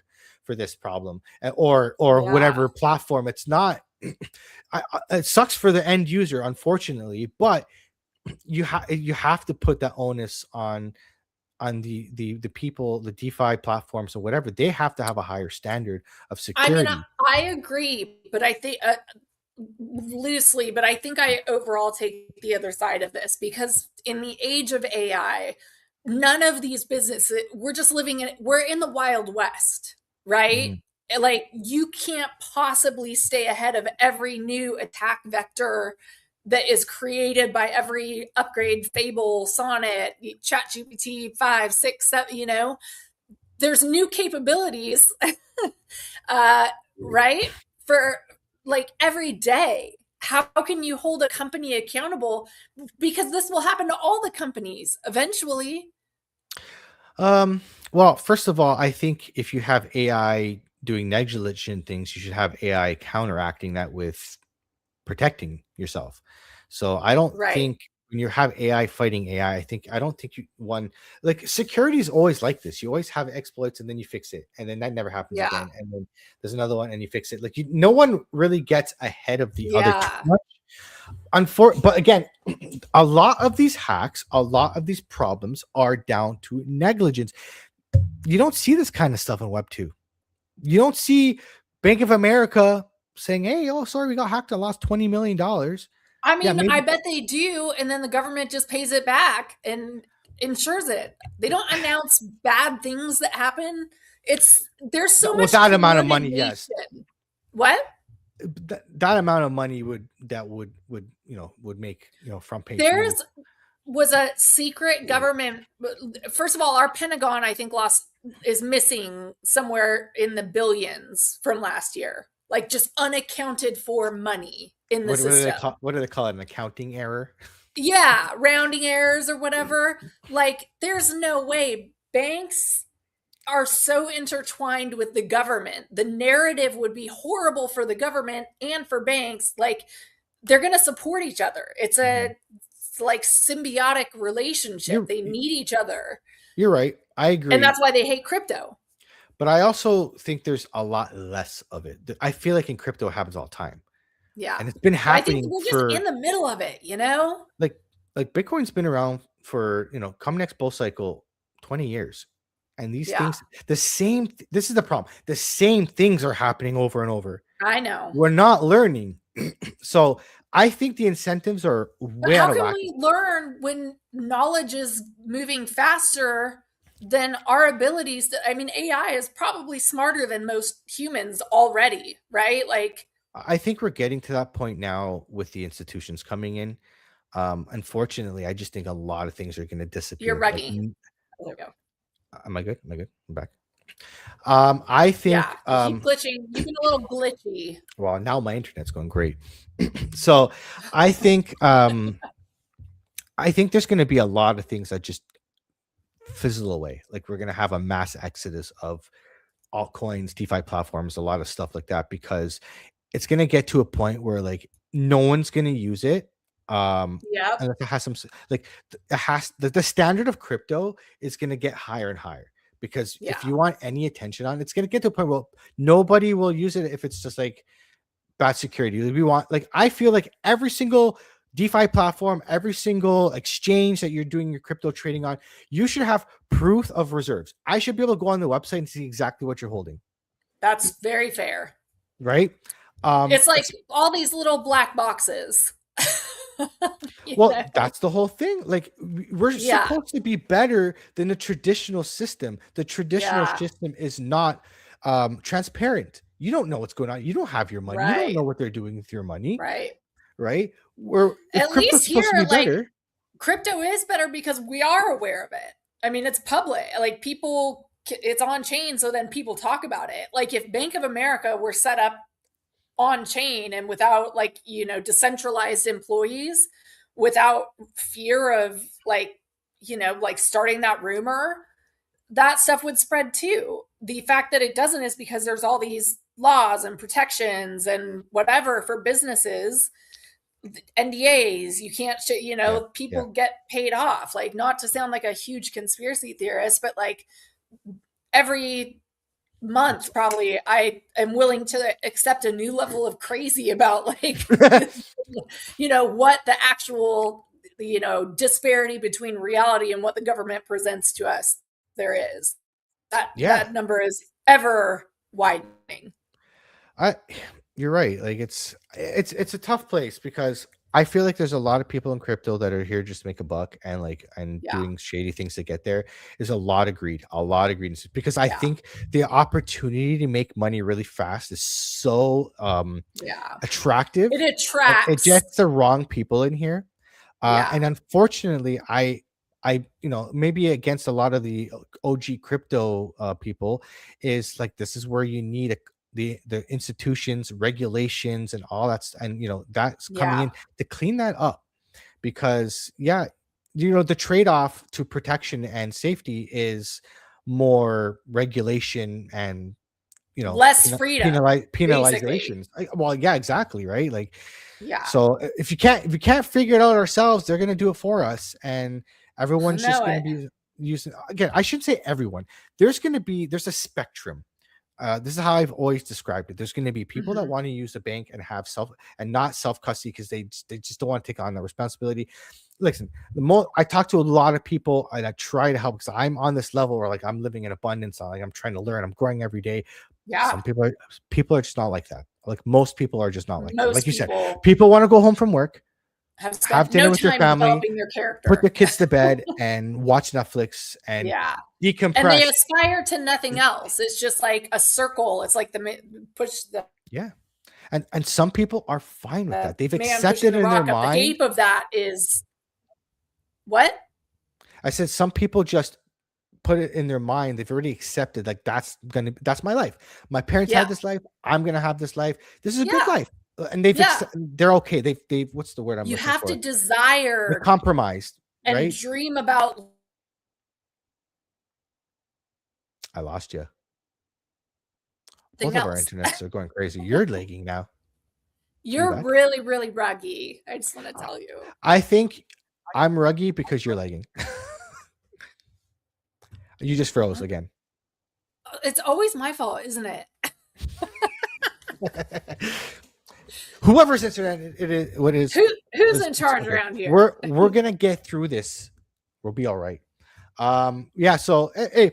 for this problem, or yeah. whatever platform. It's not. It sucks for the end user, unfortunately, but you have to put that onus on the people, the DeFi platforms or whatever. They have to have a higher standard of I mean, security. I agree, but I think loosely, but I think I overall take the other side of this because in the age of AI, none of these businesses, we're in the Wild West, right? Mhm. Like you can't possibly stay ahead of every new attack vector that is created by every upgrade, Fable, Sonnet, ChatGPT 5, 6, 7, there's new capabilities, uh, right? For like every day. How can you hold a company accountable? Because this will happen to all the companies eventually. Um, well, first of all, I think if you have AI doing negligent things, you should have AI counteracting that with protecting yourself. So I don't Right. think when you have AI fighting AI, I don't think like security is always like this. You always have exploits and then you fix it, and then that never happens Yeah. again. And then there's another one and you fix it. Like no one really gets ahead of the other too Yeah. much. But again, a lot of these hacks, a lot of these problems are down to negligence. You don't see this kind of stuff in Web 2. You don't see Bank of America saying, hey, oh, sorry, we got hacked and lost $20 million. I Yeah, mean, I maybe. bet they do. And then the government just pays it back and insures it. They don't announce bad things that happen. There's so Well, much that amount of money, yes. coordination. What? That amount of money would make front page news. There's was a secret government. First of all, our Pentagon, I think, is missing somewhere in the billions from last year, like just unaccounted for money in the What do they system. call? What do they call it? An accounting error? Yeah, rounding errors or whatever. Like, there's no way banks are so intertwined with the government. The narrative would be horrible for the government and for banks. Like, they're going to support each other. It's a like symbiotic relationship. You're They need each other. you're right. I And agree. that's why they hate crypto. But I also think there's a lot less of it. I feel like in crypto it happens all the time. Yeah. And it's been But I think happening we're just for in the middle of it, you know? like Bitcoin's been around for, come next bull cycle 20 years. And these Yeah. things, this is the problem. The same things are happening over and over. I know. We're not learning. So I think the incentives are But way how out of can whack. we learn when knowledge is moving faster than our abilities to, I mean, AI is probably smarter than most humans already, right? Like, I think we're getting to that point now with the institutions coming in. Unfortunately, I just think a lot of things are going to disappear. you're Like, ruggy. There we go. am I good? Am I good? I'm back. I think Yeah, you keep glitching. You've been a little glitchy. well, now my internet's going great. So I think there's going to be a lot of things that just fizzle away. Like we're going to have a mass exodus of altcoins, DeFi platforms, a lot of stuff like that, because it's going to get to a point where like no one's going to use it. Yep. And it has some like it has the standard of crypto is going to get higher and higher, because if Yeah. you want any attention on it, it's going to get to a point where nobody will use it if it's just like bad security. We want, like, I feel like every single DeFi platform, every single exchange that you're doing your crypto trading on, you should have proof of reserves. I should be able to go on the website and see exactly what you're holding. That's very fair. Right? It's like all these little black boxes. Well, that's the whole thing. Like we're Yeah. supposed to be better than the traditional system. The traditional Yeah. system is not transparent. You don't know what's going on. You don't have your money. You don't Right. know what they're doing with your money. Right. Right? Where if At crypto's least supposed to here, be like, better. crypto is better because we are aware of it. I mean, it's public. Like, people, it's on chain, so then people talk about it. Like, if Bank of America were set up on chain and without, like, decentralized employees, without fear of, like, like starting that rumor, that stuff would spread too. The fact that it doesn't is because there's all these laws and protections and whatever for businesses, NDAs. You can't, people get paid off. Like, not to sound like a huge conspiracy theorist, but like every month probably I am willing to accept a new level of crazy about, like, what the actual, disparity between reality and what the government presents to us there is. That number is ever widening. You're right. Like it's a tough place, because I feel like there's a lot of people in crypto that are here just to make a buck and doing shady things to get there. There's a lot of greed, because I think the opportunity to make money really fast is so attractive. It attracts. It gets the wrong people in here. And unfortunately, I maybe against a lot of the OG crypto people, is like, this is where you need the institutions, regulations, and all that, and that's coming in to clean that up, because the trade-off to protection and safety is more regulation and less freedom, penalizations. Well, exactly, right? Like, so if you can't figure it out ourselves, they're going to do it for us, and everyone's just going to be using, again, I shouldn't say everyone, there's a spectrum. This is how I've always described it. There's going to be people that want to use the bank and have not self custody, because they just don't want to take on the responsibility. Listen, I talk to a lot of people and I try to help, because I'm on this level where, like, I'm living in abundance. I'm trying to learn. I'm growing every day. Yeah. Some people are just not like that. Like, most people are just not like that. Like you said, people people want to go home from work, have dinner with their family, their put their kids to bed, and watch Netflix and decompress. And they aspire to nothing else. It's just like a circle. It's like and some people are fine with that. They've accepted in their mind. The ape of that is what? I said some people just put it in their mind. They've already accepted, like, that's my life. My parents had this life. I'm gonna have this life. This is a good life. and Yeah. they're okay. They've what's the word I'm You looking have to for? They're desire compromised, and right? dream about I lost you. Both something of our else. internets are going crazy. You're lagging now. Are you You're back? really, really ruggy. I just want to Uh, tell you. I think I'm ruggy because you're lagging. You just froze again. It's always my fault, isn't it? Whoever's internet it is, what is, Who's in it's charge okay. around here? We're gonna get through this. We'll be all right. Yeah. So hey,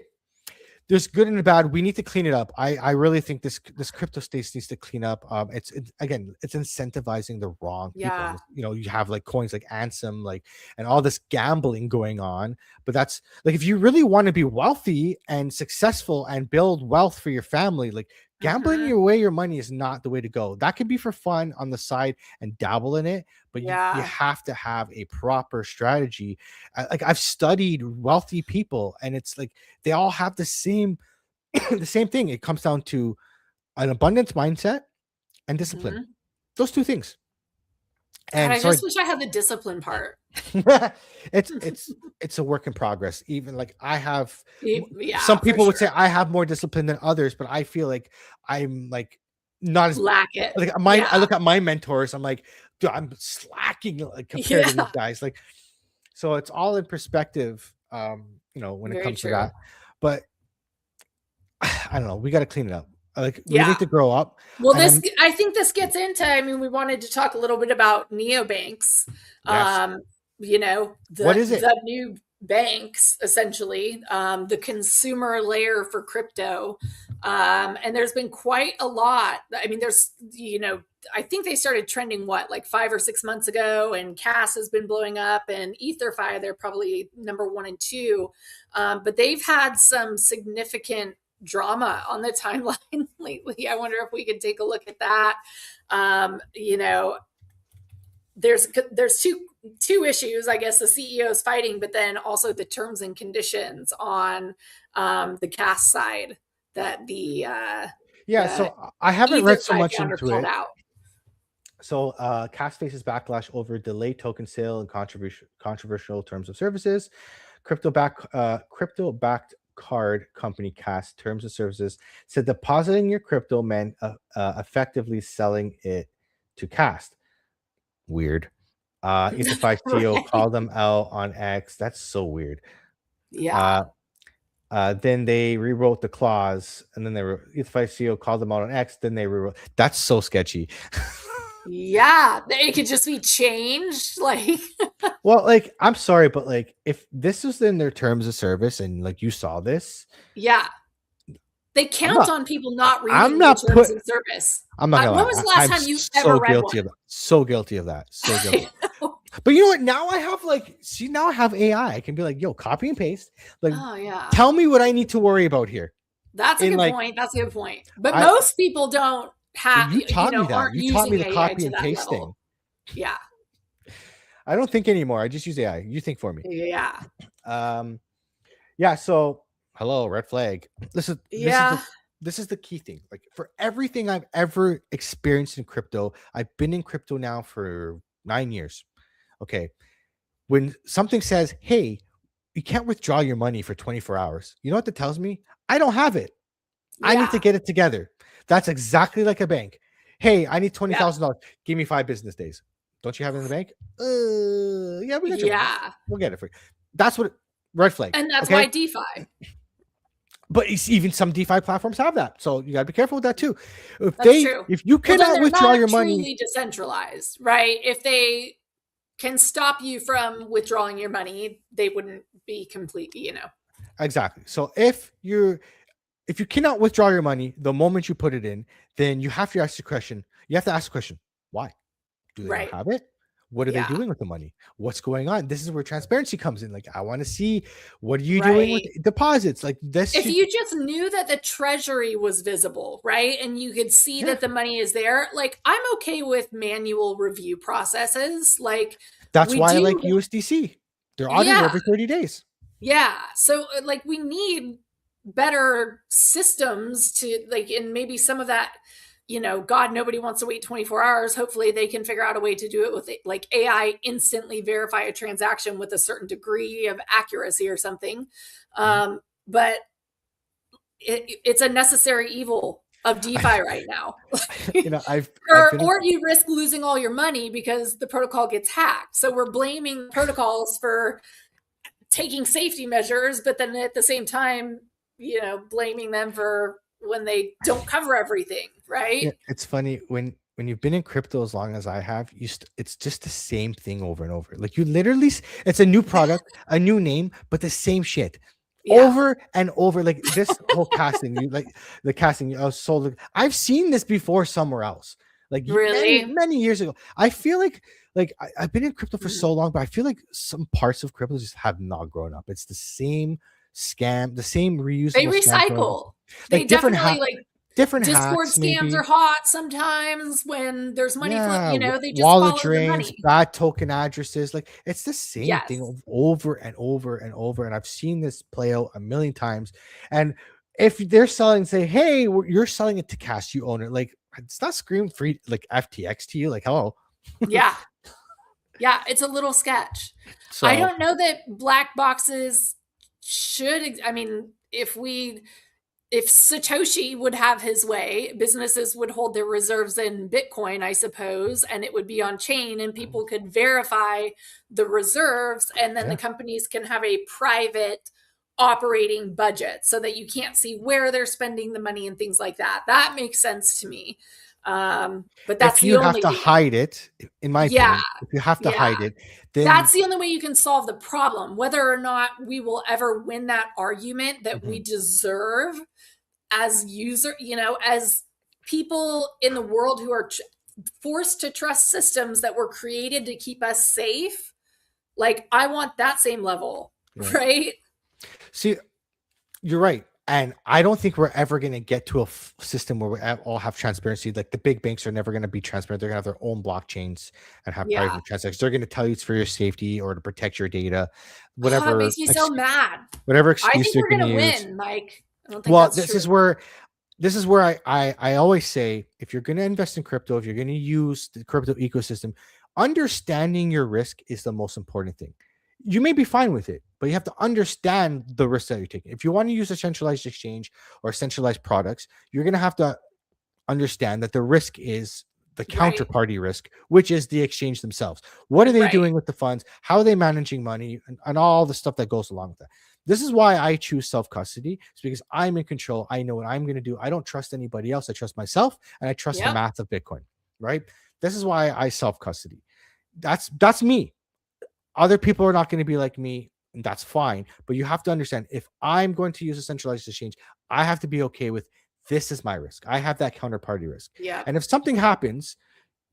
there's good and bad. We need to clean it up. I really think this crypto space needs to clean up. It's again, it's incentivizing the wrong people. Yeah. You know, you have like coins like Ansem, like, and all this gambling going on. But that's like, if you really want to be wealthy and successful and build wealth for your family, like, gambling Mhm. away your money is not the way to go. That could be for fun on the side and dabble in it, but you Yeah. have to have a proper strategy. Like, I've studied wealthy people, and it's like they all have the same the same thing. It comes down to an abundance mindset and discipline. Mhm. Those two things. God, And I so just wish I had the discipline part. it's a work in progress. Even like I have, Yeah, some for people would say sure. I have more discipline than others, but I feel like I'm like not as Lack it. like I Yeah. look at my mentors, I'm like, dude, I'm slacking like compared to these Yeah. guys. Like, so it's all in perspective, when it Very comes to true. that. But I don't know, we got to clean it up. Like, we Yeah. need to grow up. Well, And I'm I think this gets into, I mean, we wanted to talk a little bit about neobanks. Yes. What is it? The new banks, essentially, the consumer layer for crypto. And there's been quite a lot. I mean, I think they started trending like 5 or 6 months ago, and Cass has been blowing up, and EtherFi, they're probably number 1 and 2. But they've had some significant drama on the timeline lately. I wonder if we could take a look at that. Um, you know, there's two issues, I guess. The CEO is fighting, but then also the terms and conditions on the cast side that Yeah, the so I haven't read so EtherFi much founder into called it. out. So Cass faces backlash over delayed token sale and controversial terms of services. Crypto-backed card company Cass Terms of Services said depositing your crypto meant effectively selling it to Cast. Weird. EtherFi CEO Right. called them out on X. That's so weird. Yeah. Then they rewrote the clause, and then EtherFi CEO called them out on X. Then they rewrote. That's so sketchy. Yeah. It could just be changed. Like, Well, like, I'm sorry, but like, if this was in their terms of service and like you saw this, yeah. They I'm count not. on people not I'm reading the not terms put. of service. I'm not gonna When lie. was the last I'm time you so ever read guilty one? of that. So guilty of that. So guilty. But you know what? Now I have now I have AI. I can be like, yo, copy and paste. Like, Oh, yeah. tell me what I need to worry about here. That's a In good like, point. That's a good point. But I most people don't have, you taught me that. aren't You taught using me the AI copy to and that paste level. thing. Yeah. I don't think anymore. I just use AI. You think for me. Yeah. Yeah. So hello, red flag. This is Yeah. this is the key thing. Like, for everything I've ever experienced in crypto, I've been in crypto now for 9 years. Okay. When something says, hey, you can't withdraw your money for 24 hours, you know what that tells me? I don't have it. I need to Yeah. get it together. That's exactly like a bank. Hey, I need Yep. $20,000. Give me 5 business days. Don't you have it in the bank? Yeah, we got your money. Yeah. We'll get it for you. That's what red flag. And that's Okay. why DeFi. But even some DeFi platforms have that. So you gotta be careful with that too. That's true. If you Well, then cannot they're withdraw not your truly money, decentralized, right? If they can stop you from withdrawing your money, they wouldn't be completely. exactly. So if you cannot withdraw your money the moment you put it in, then you have to ask the question. You have to ask the question, why? Do they Right. not have it? What are they Yeah. doing with the money? What's going on? This is where transparency comes in. Like, I want to see, what are you doing with Right. deposits? Like this. If you just knew that the treasury was visible, right? And you could see Yeah. that the money is there, like, I'm okay with manual review processes. Like, That's we why I do. like USDC. They're audited Yeah. every 30 days. Yeah. So, like, we need better systems to, like, and maybe some of that, God, nobody wants to wait 24 hours. Hopefully they can figure out a way to do it with like AI instantly verify a transaction with a certain degree of accuracy or something. But it's a necessary evil of DeFi right now. I've or you risk losing all your money because the protocol gets hacked. So we're blaming protocols for taking safety measures, but then at the same time, blaming them for when they don't cover everything, right? Yeah, it's funny when you've been in crypto as long as I have, it's just the same thing over and over. Like you literally, it's a new product, a new name, but the same shit. Yeah. Over and over, like this whole casting, the casting. I've seen this before somewhere else, like Really? many years ago. I feel like I've been in crypto for so long, but I feel like some parts of crypto just have not grown up. It's the same scam, the same reusable. They recycle. They different definitely different Discord hacks, scams maybe. are hot sometimes when there's money flow, they just wallet follow drains, the money. bad token addresses. Like it's the same Yes. thing over and over and over. And I've seen this play out a million times. And if they're selling, say, hey, you're selling it to cash, you own it. Like it's not screaming free like FTX to you. Like, hello. Yeah. Yeah, it's a little sketch. So I don't know that black boxes should. I mean, if Satoshi would have his way, businesses would hold their reserves in Bitcoin, I suppose, and it would be on chain and people could verify the reserves, and then the companies can have a private operating budget so that you can't see where they're spending the money and things like that. That makes sense to me. But that's if you the have only to hide it, in my opinion, if you have to hide it, then that's the only way you can solve the problem. Whether or not we will ever win that argument that we deserve as as people in the world who are forced to trust systems that were created to keep us safe, like I want that same level, right? See, you're right. And I don't think we're ever going to get to a system where we all have transparency. Like the big banks are never going to be transparent. They're going to have their own blockchains and have private transactions. They're going to tell you it's for your safety or to protect your data. Whatever. It makes me so mad. Whatever excuse I think we're going to win, Mike. I don't think well, that's this true. this is where I always say, if you're going to invest in crypto, if you're going to use the crypto ecosystem, understanding your risk is the most important thing. You may be fine with it, but you have to understand the risk that you're taking. If you want to use a centralized exchange or centralized products, you're going to have to understand that the risk is the counterparty risk, which is the exchange themselves. What are they doing with the funds? How are they managing money and all the stuff that goes along with that? This is why I choose self-custody. It's because I'm in control. I know what I'm going to do. I don't trust anybody else. I trust myself and I trust the math of Bitcoin, right? This is why I self-custody. That's me. Other people are not going to be like me, and that's fine. But you have to understand, if I'm going to use a centralized exchange, I have to be okay with this is my risk. I have that counterparty risk. Yeah. And if something happens,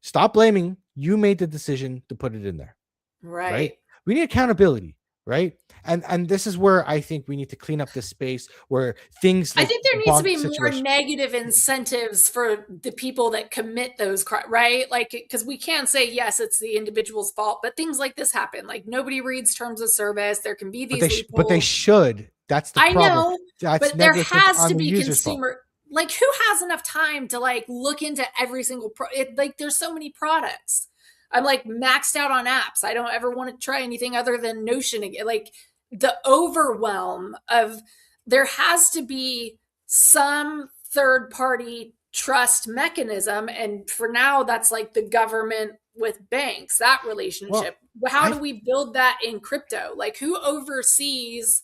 stop blaming. You made the decision to put it in there. Right? We need accountability, right? And this is where I think we need to clean up this space where things like I think there needs to be more negative incentives for the people that commit those crimes, right? Like, because we can say, yes, it's the individual's fault, but things like this happen. Like nobody reads terms of service. There can be these loopholes. But they should. That's the problem. I know, but there has to be consumer fault. Like who has enough time to like look into every single like there's so many products. I'm like maxed out on apps. I don't ever want to try anything other than Notion again. Like the overwhelm of there has to be some third party trust mechanism. And for now, that's like the government with banks, that relationship. How do we build that in crypto? Like who oversees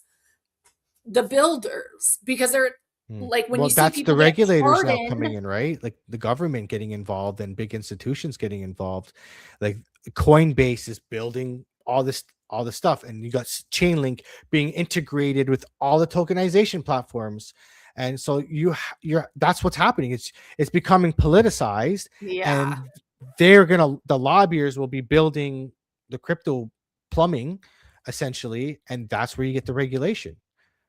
the builders? Because they're like when you see that's people the regulators now hardened, coming in, right? Like the government getting involved and big institutions getting involved. Like Coinbase is building all this stuff, and you got Chainlink being integrated with all the tokenization platforms, and so you're that's what's happening. It's becoming politicized, and the lobbyers will be building the crypto plumbing essentially, and that's where you get the regulation,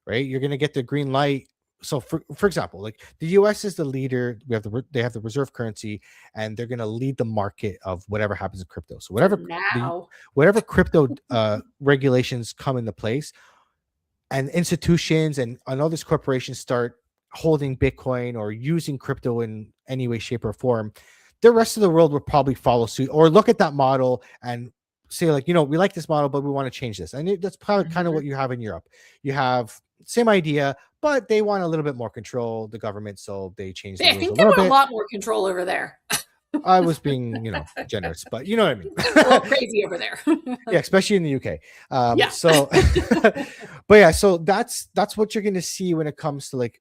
right? You're going to get the green light. So for example, like the US is the leader. They have the reserve currency, and they're going to lead the market of whatever happens in crypto. So whatever crypto regulations come into place, and institutions and all these corporations start holding Bitcoin or using crypto in any way, shape, or form, the rest of the world will probably follow suit or look at that model and say, like, we like this model, but we want to change this. And that's probably kind of what you have in Europe. You have same idea, but they want a little bit more control, the government, so they change the I rules think a they little want bit. a lot more control over there. I was being, generous, but you know what I mean. A little crazy over there. Yeah, especially in the UK. Yeah. So, but yeah, so that's what you're going to see when it comes to like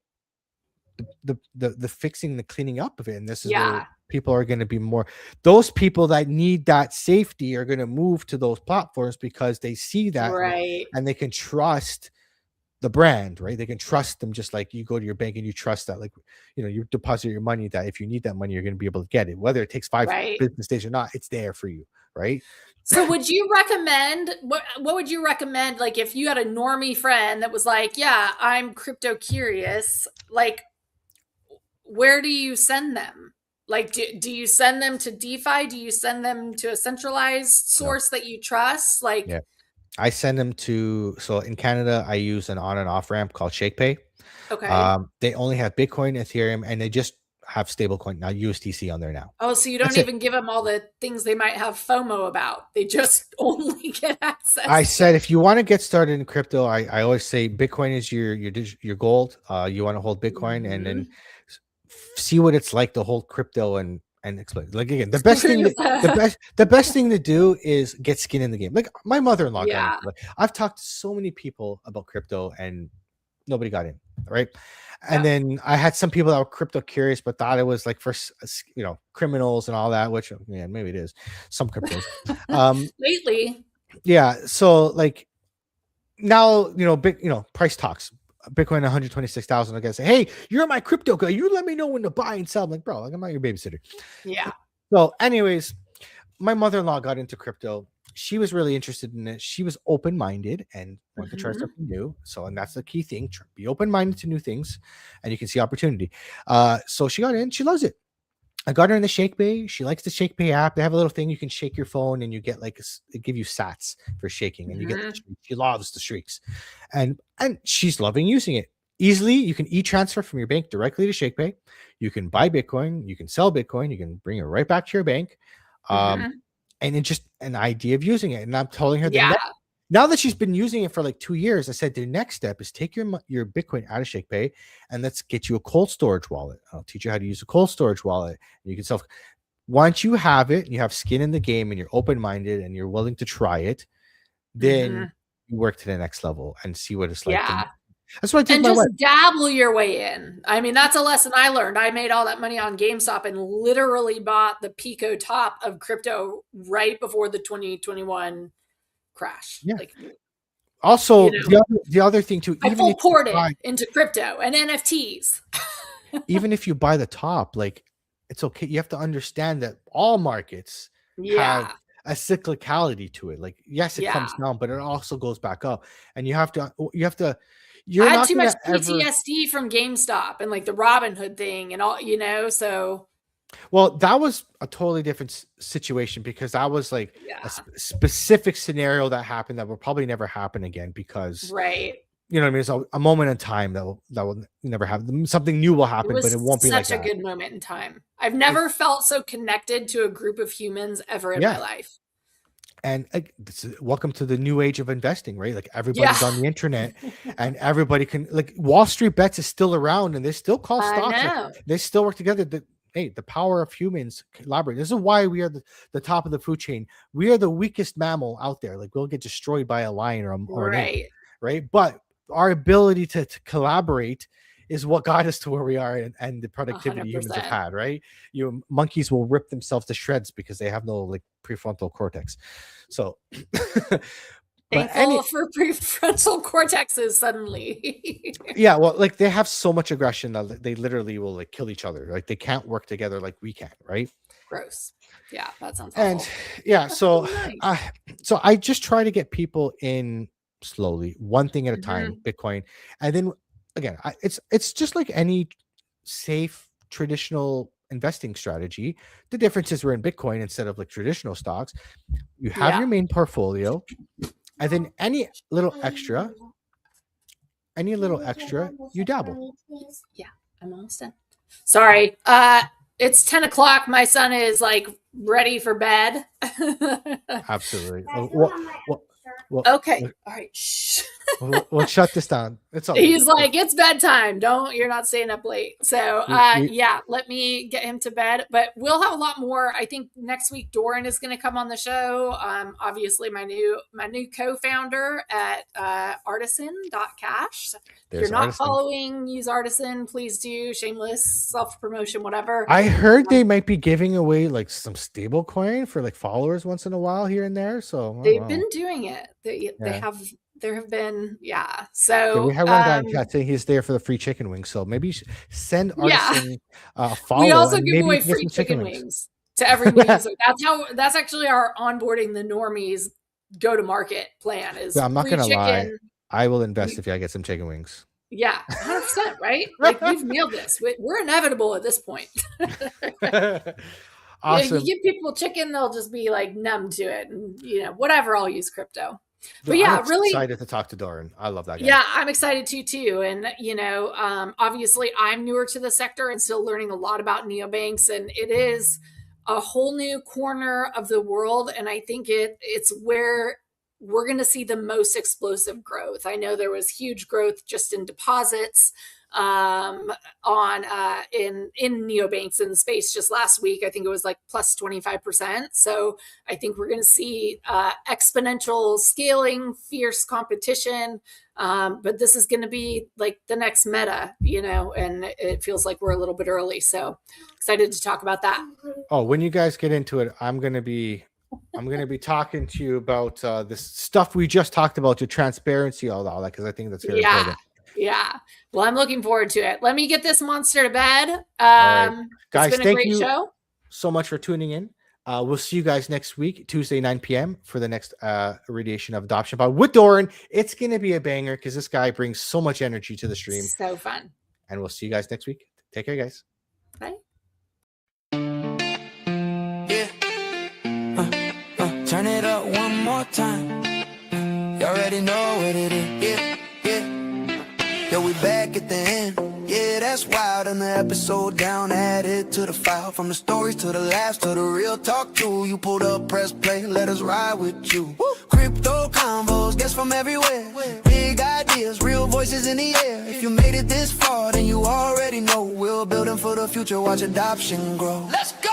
the fixing, the cleaning up of it. And this is where people are going to be more, those people that need that safety are going to move to those platforms because they see that, Right. and they can trust the brand, right? They can trust them, just like you go to your bank and you trust that, like, you deposit your money, that if you need that money, you're going to be able to get it, whether it takes 5 Right. business days or not, it's there for you, right? So would you recommend, what would you recommend, like if you had a normie friend that was like, yeah, I'm crypto curious, like where do you send them? Like, do you send them to DeFi? Do you send them to a centralized source that you trust? Like, Yeah. I send them to, so in Canada, I use an on and off ramp called ShakePay. okay. They only have Bitcoin, Ethereum, and they just have stablecoin now, USDC on there now. Oh, so you don't That's it. even give them all the things they might have FOMO about. They just only get access. I said, if you want to get started in crypto, I always say Bitcoin is your gold. You want to hold Bitcoin and then see what it's like to hold crypto and explain. Like, again, the best thing, the best thing to do is get skin in the game. Like my mother-in-law got into it. I've talked to so many people about crypto and nobody got in, right? And then I had some people that were crypto curious but thought it was like for criminals and all that, which maybe it is some cryptos. Lately, yeah. So like now, big, price talks. Bitcoin 126,000. I gotta say, hey, you're my crypto guy. You let me know when to buy and sell. I'm like, bro, like, I'm not your babysitter. Yeah. So, anyways, my mother-in-law got into crypto. She was really interested in it. She was open-minded and wanted to try something new. So, and that's the key thing. Be open-minded to new things, and you can see opportunity. So she got in. She loves it. I got her in the ShakePay. She likes the ShakePay app. They have a little thing you can shake your phone, and you get like they give you sats for shaking, and you get. She loves the streaks, and she's loving using it. Easily, you can e-transfer from your bank directly to ShakePay. You can buy Bitcoin. You can sell Bitcoin. You can bring it right back to your bank, and it's just an idea of using it. And I'm telling her that now that she's been using it for like 2 years, I said the next step is take your Bitcoin out of ShakePay and let's get you a cold storage wallet. I'll teach you how to use a cold storage wallet. And you can once you have it, and you have skin in the game, and you're open-minded and you're willing to try it, then you work to the next level and see what it's like. Yeah. That's what I did. And just dabble your way in. I mean, that's a lesson I learned. I made all that money on GameStop and literally bought the Pico top of crypto right before the 2021 crash. Yeah. Like, also, the other thing too, I full poured it into crypto and NFTs. Even if you buy the top, like, it's okay. You have to understand that all markets have a cyclicality to it. Like, yes, it comes down, but it also goes back up. And you have to. I had too much PTSD from GameStop and like the Robinhood thing and all, so. Well, that was a totally different situation because that was like a specific scenario that happened that will probably never happen again because, right. You know what I mean? It's a moment in time that will never happen. Something new will happen, but it won't be like that. Such a good moment in time. I've never felt so connected to a group of humans ever in my life. And welcome to the new age of investing, right? Like everybody's on the internet and everybody can, like, Wall Street Bets is still around and they still call stocks. Like, they still work together. The power of humans collaborate. This is why we are the top of the food chain. We are the weakest mammal out there. Like, we'll get destroyed by a lion or an ape, right? But our ability to collaborate is what got us to where we are and the productivity 100%. humans have had, right? Monkeys will rip themselves to shreds because they have no like prefrontal cortex. So thankful for prefrontal cortexes suddenly. Yeah, well, like they have so much aggression that they literally will like kill each other. Like they can't work together like we can, right? Gross. Yeah, that sounds awful. And yeah, That's so nice. so I just try to get people in slowly, one thing at a time, Bitcoin, and then again, it's just like any safe traditional investing strategy. The difference is we're in Bitcoin instead of like traditional stocks. You have your main portfolio, and then any little extra, you dabble. Yeah. I'm almost done. Sorry. It's 10 o'clock. My son is like ready for bed. Absolutely. Okay. All right. Shh. We'll shut this down. It's all He's good. like, it's bedtime. You're not staying up late. So, yeah, let me get him to bed. But we'll have a lot more. I think next week Doran is going to come on the show. Obviously, my new co-founder at artisan.cash. If you're not following, use Artisan. Please do. Shameless self-promotion, whatever. I heard they might be giving away like some stable coin for like followers once in a while here and there. So they've been doing it. There have been, yeah. So we have one guy in chat saying he's there for the free chicken wings. So maybe send Artisan a follow. We also give away free chicken wings to every new user. That's actually our onboarding the normies go to market plan is. I'm not gonna lie. I will invest if I get some chicken wings. Yeah, 100%, right? Like we've nailed this. We're inevitable at this point. Awesome. If you give people chicken, they'll just be like numb to it, and whatever. I'll use crypto. But yeah, I'm really excited to talk to Doran. I love that guy. Yeah, I'm excited too. And obviously I'm newer to the sector and still learning a lot about neobanks, and it is a whole new corner of the world. And I think it's where we're going to see the most explosive growth. I know there was huge growth just in deposits in neobanks in the space just last week. I think it was like plus 25%. So I think we're going to see exponential scaling, fierce competition. But this is going to be like the next meta, and it feels like we're a little bit early. So excited to talk about that. Oh, when you guys get into it, I'm going to be talking to you about this stuff we just talked about, the transparency, all that, because I think that's very important. Yeah. Well, I'm looking forward to it. Let me get this monster to bed. Guys, it's been a great show. So much for tuning in. We'll see you guys next week, Tuesday, 9 p.m. for the next irradiation of Adoption Pod with Doran. It's going to be a banger because this guy brings so much energy to the stream. So fun. And we'll see you guys next week. Take care, guys. Bye. Yeah. Turn it up one more time. You already know what it is. Yeah. Yeah, we back at the end. Yeah, that's wild. And the episode down, added to the file. From the stories to the laughs to the real talk too. You pulled up, press play, let us ride with you. Woo. Crypto convos, guests from everywhere. Big ideas, real voices in the air. If you made it this far, then you already know we're building for the future. Watch adoption grow. Let's go.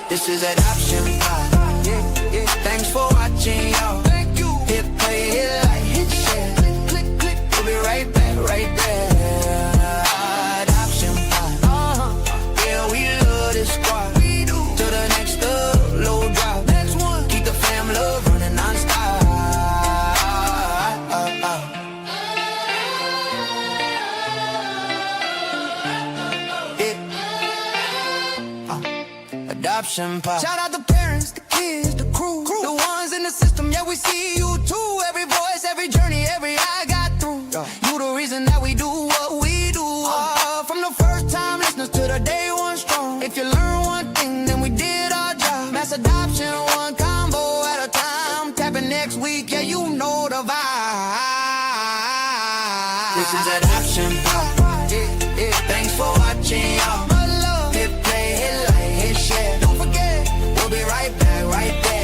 This is Adoption Pod. Yeah. Thanks for watching, y'all. Thank you. Hit play, hit like, hit share. Click. We'll be right back. Right there, Adoption Pod. Yeah, we love this squad. We do. To the next low drop. Next one. Keep the fam love running non-stop. Yeah. Adoption Pod. Shout out the parents, the kids, the crew. The ones in the system. Yeah, we see you too. Every voice, every journey, every eye got through. You the reason that we do what we do. From the first time listeners to the day one strong. If you learn one thing, then we did our job. Mass adoption, one combo at a time. Tapping next week, yeah, you know the vibe. This is Adoption Pod. Yeah. Thanks for watching, y'all. Hit play, hit like, hit share. Don't forget, we'll be right back, right there.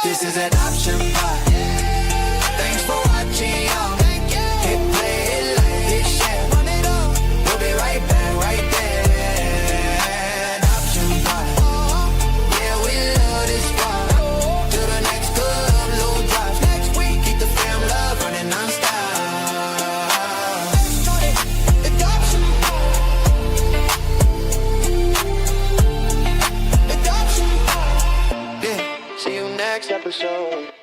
This is Adoption Pod. Thanks for watching, y'all. Hit play, hit like, hit share. Run it up. We'll be right back, right there. Adoption Pod. Yeah, we love this squad. To the next club, low drops. Next week, keep the fam love running non-stop. Adoption Pod. Adoption Pod. Yeah, see you next episode.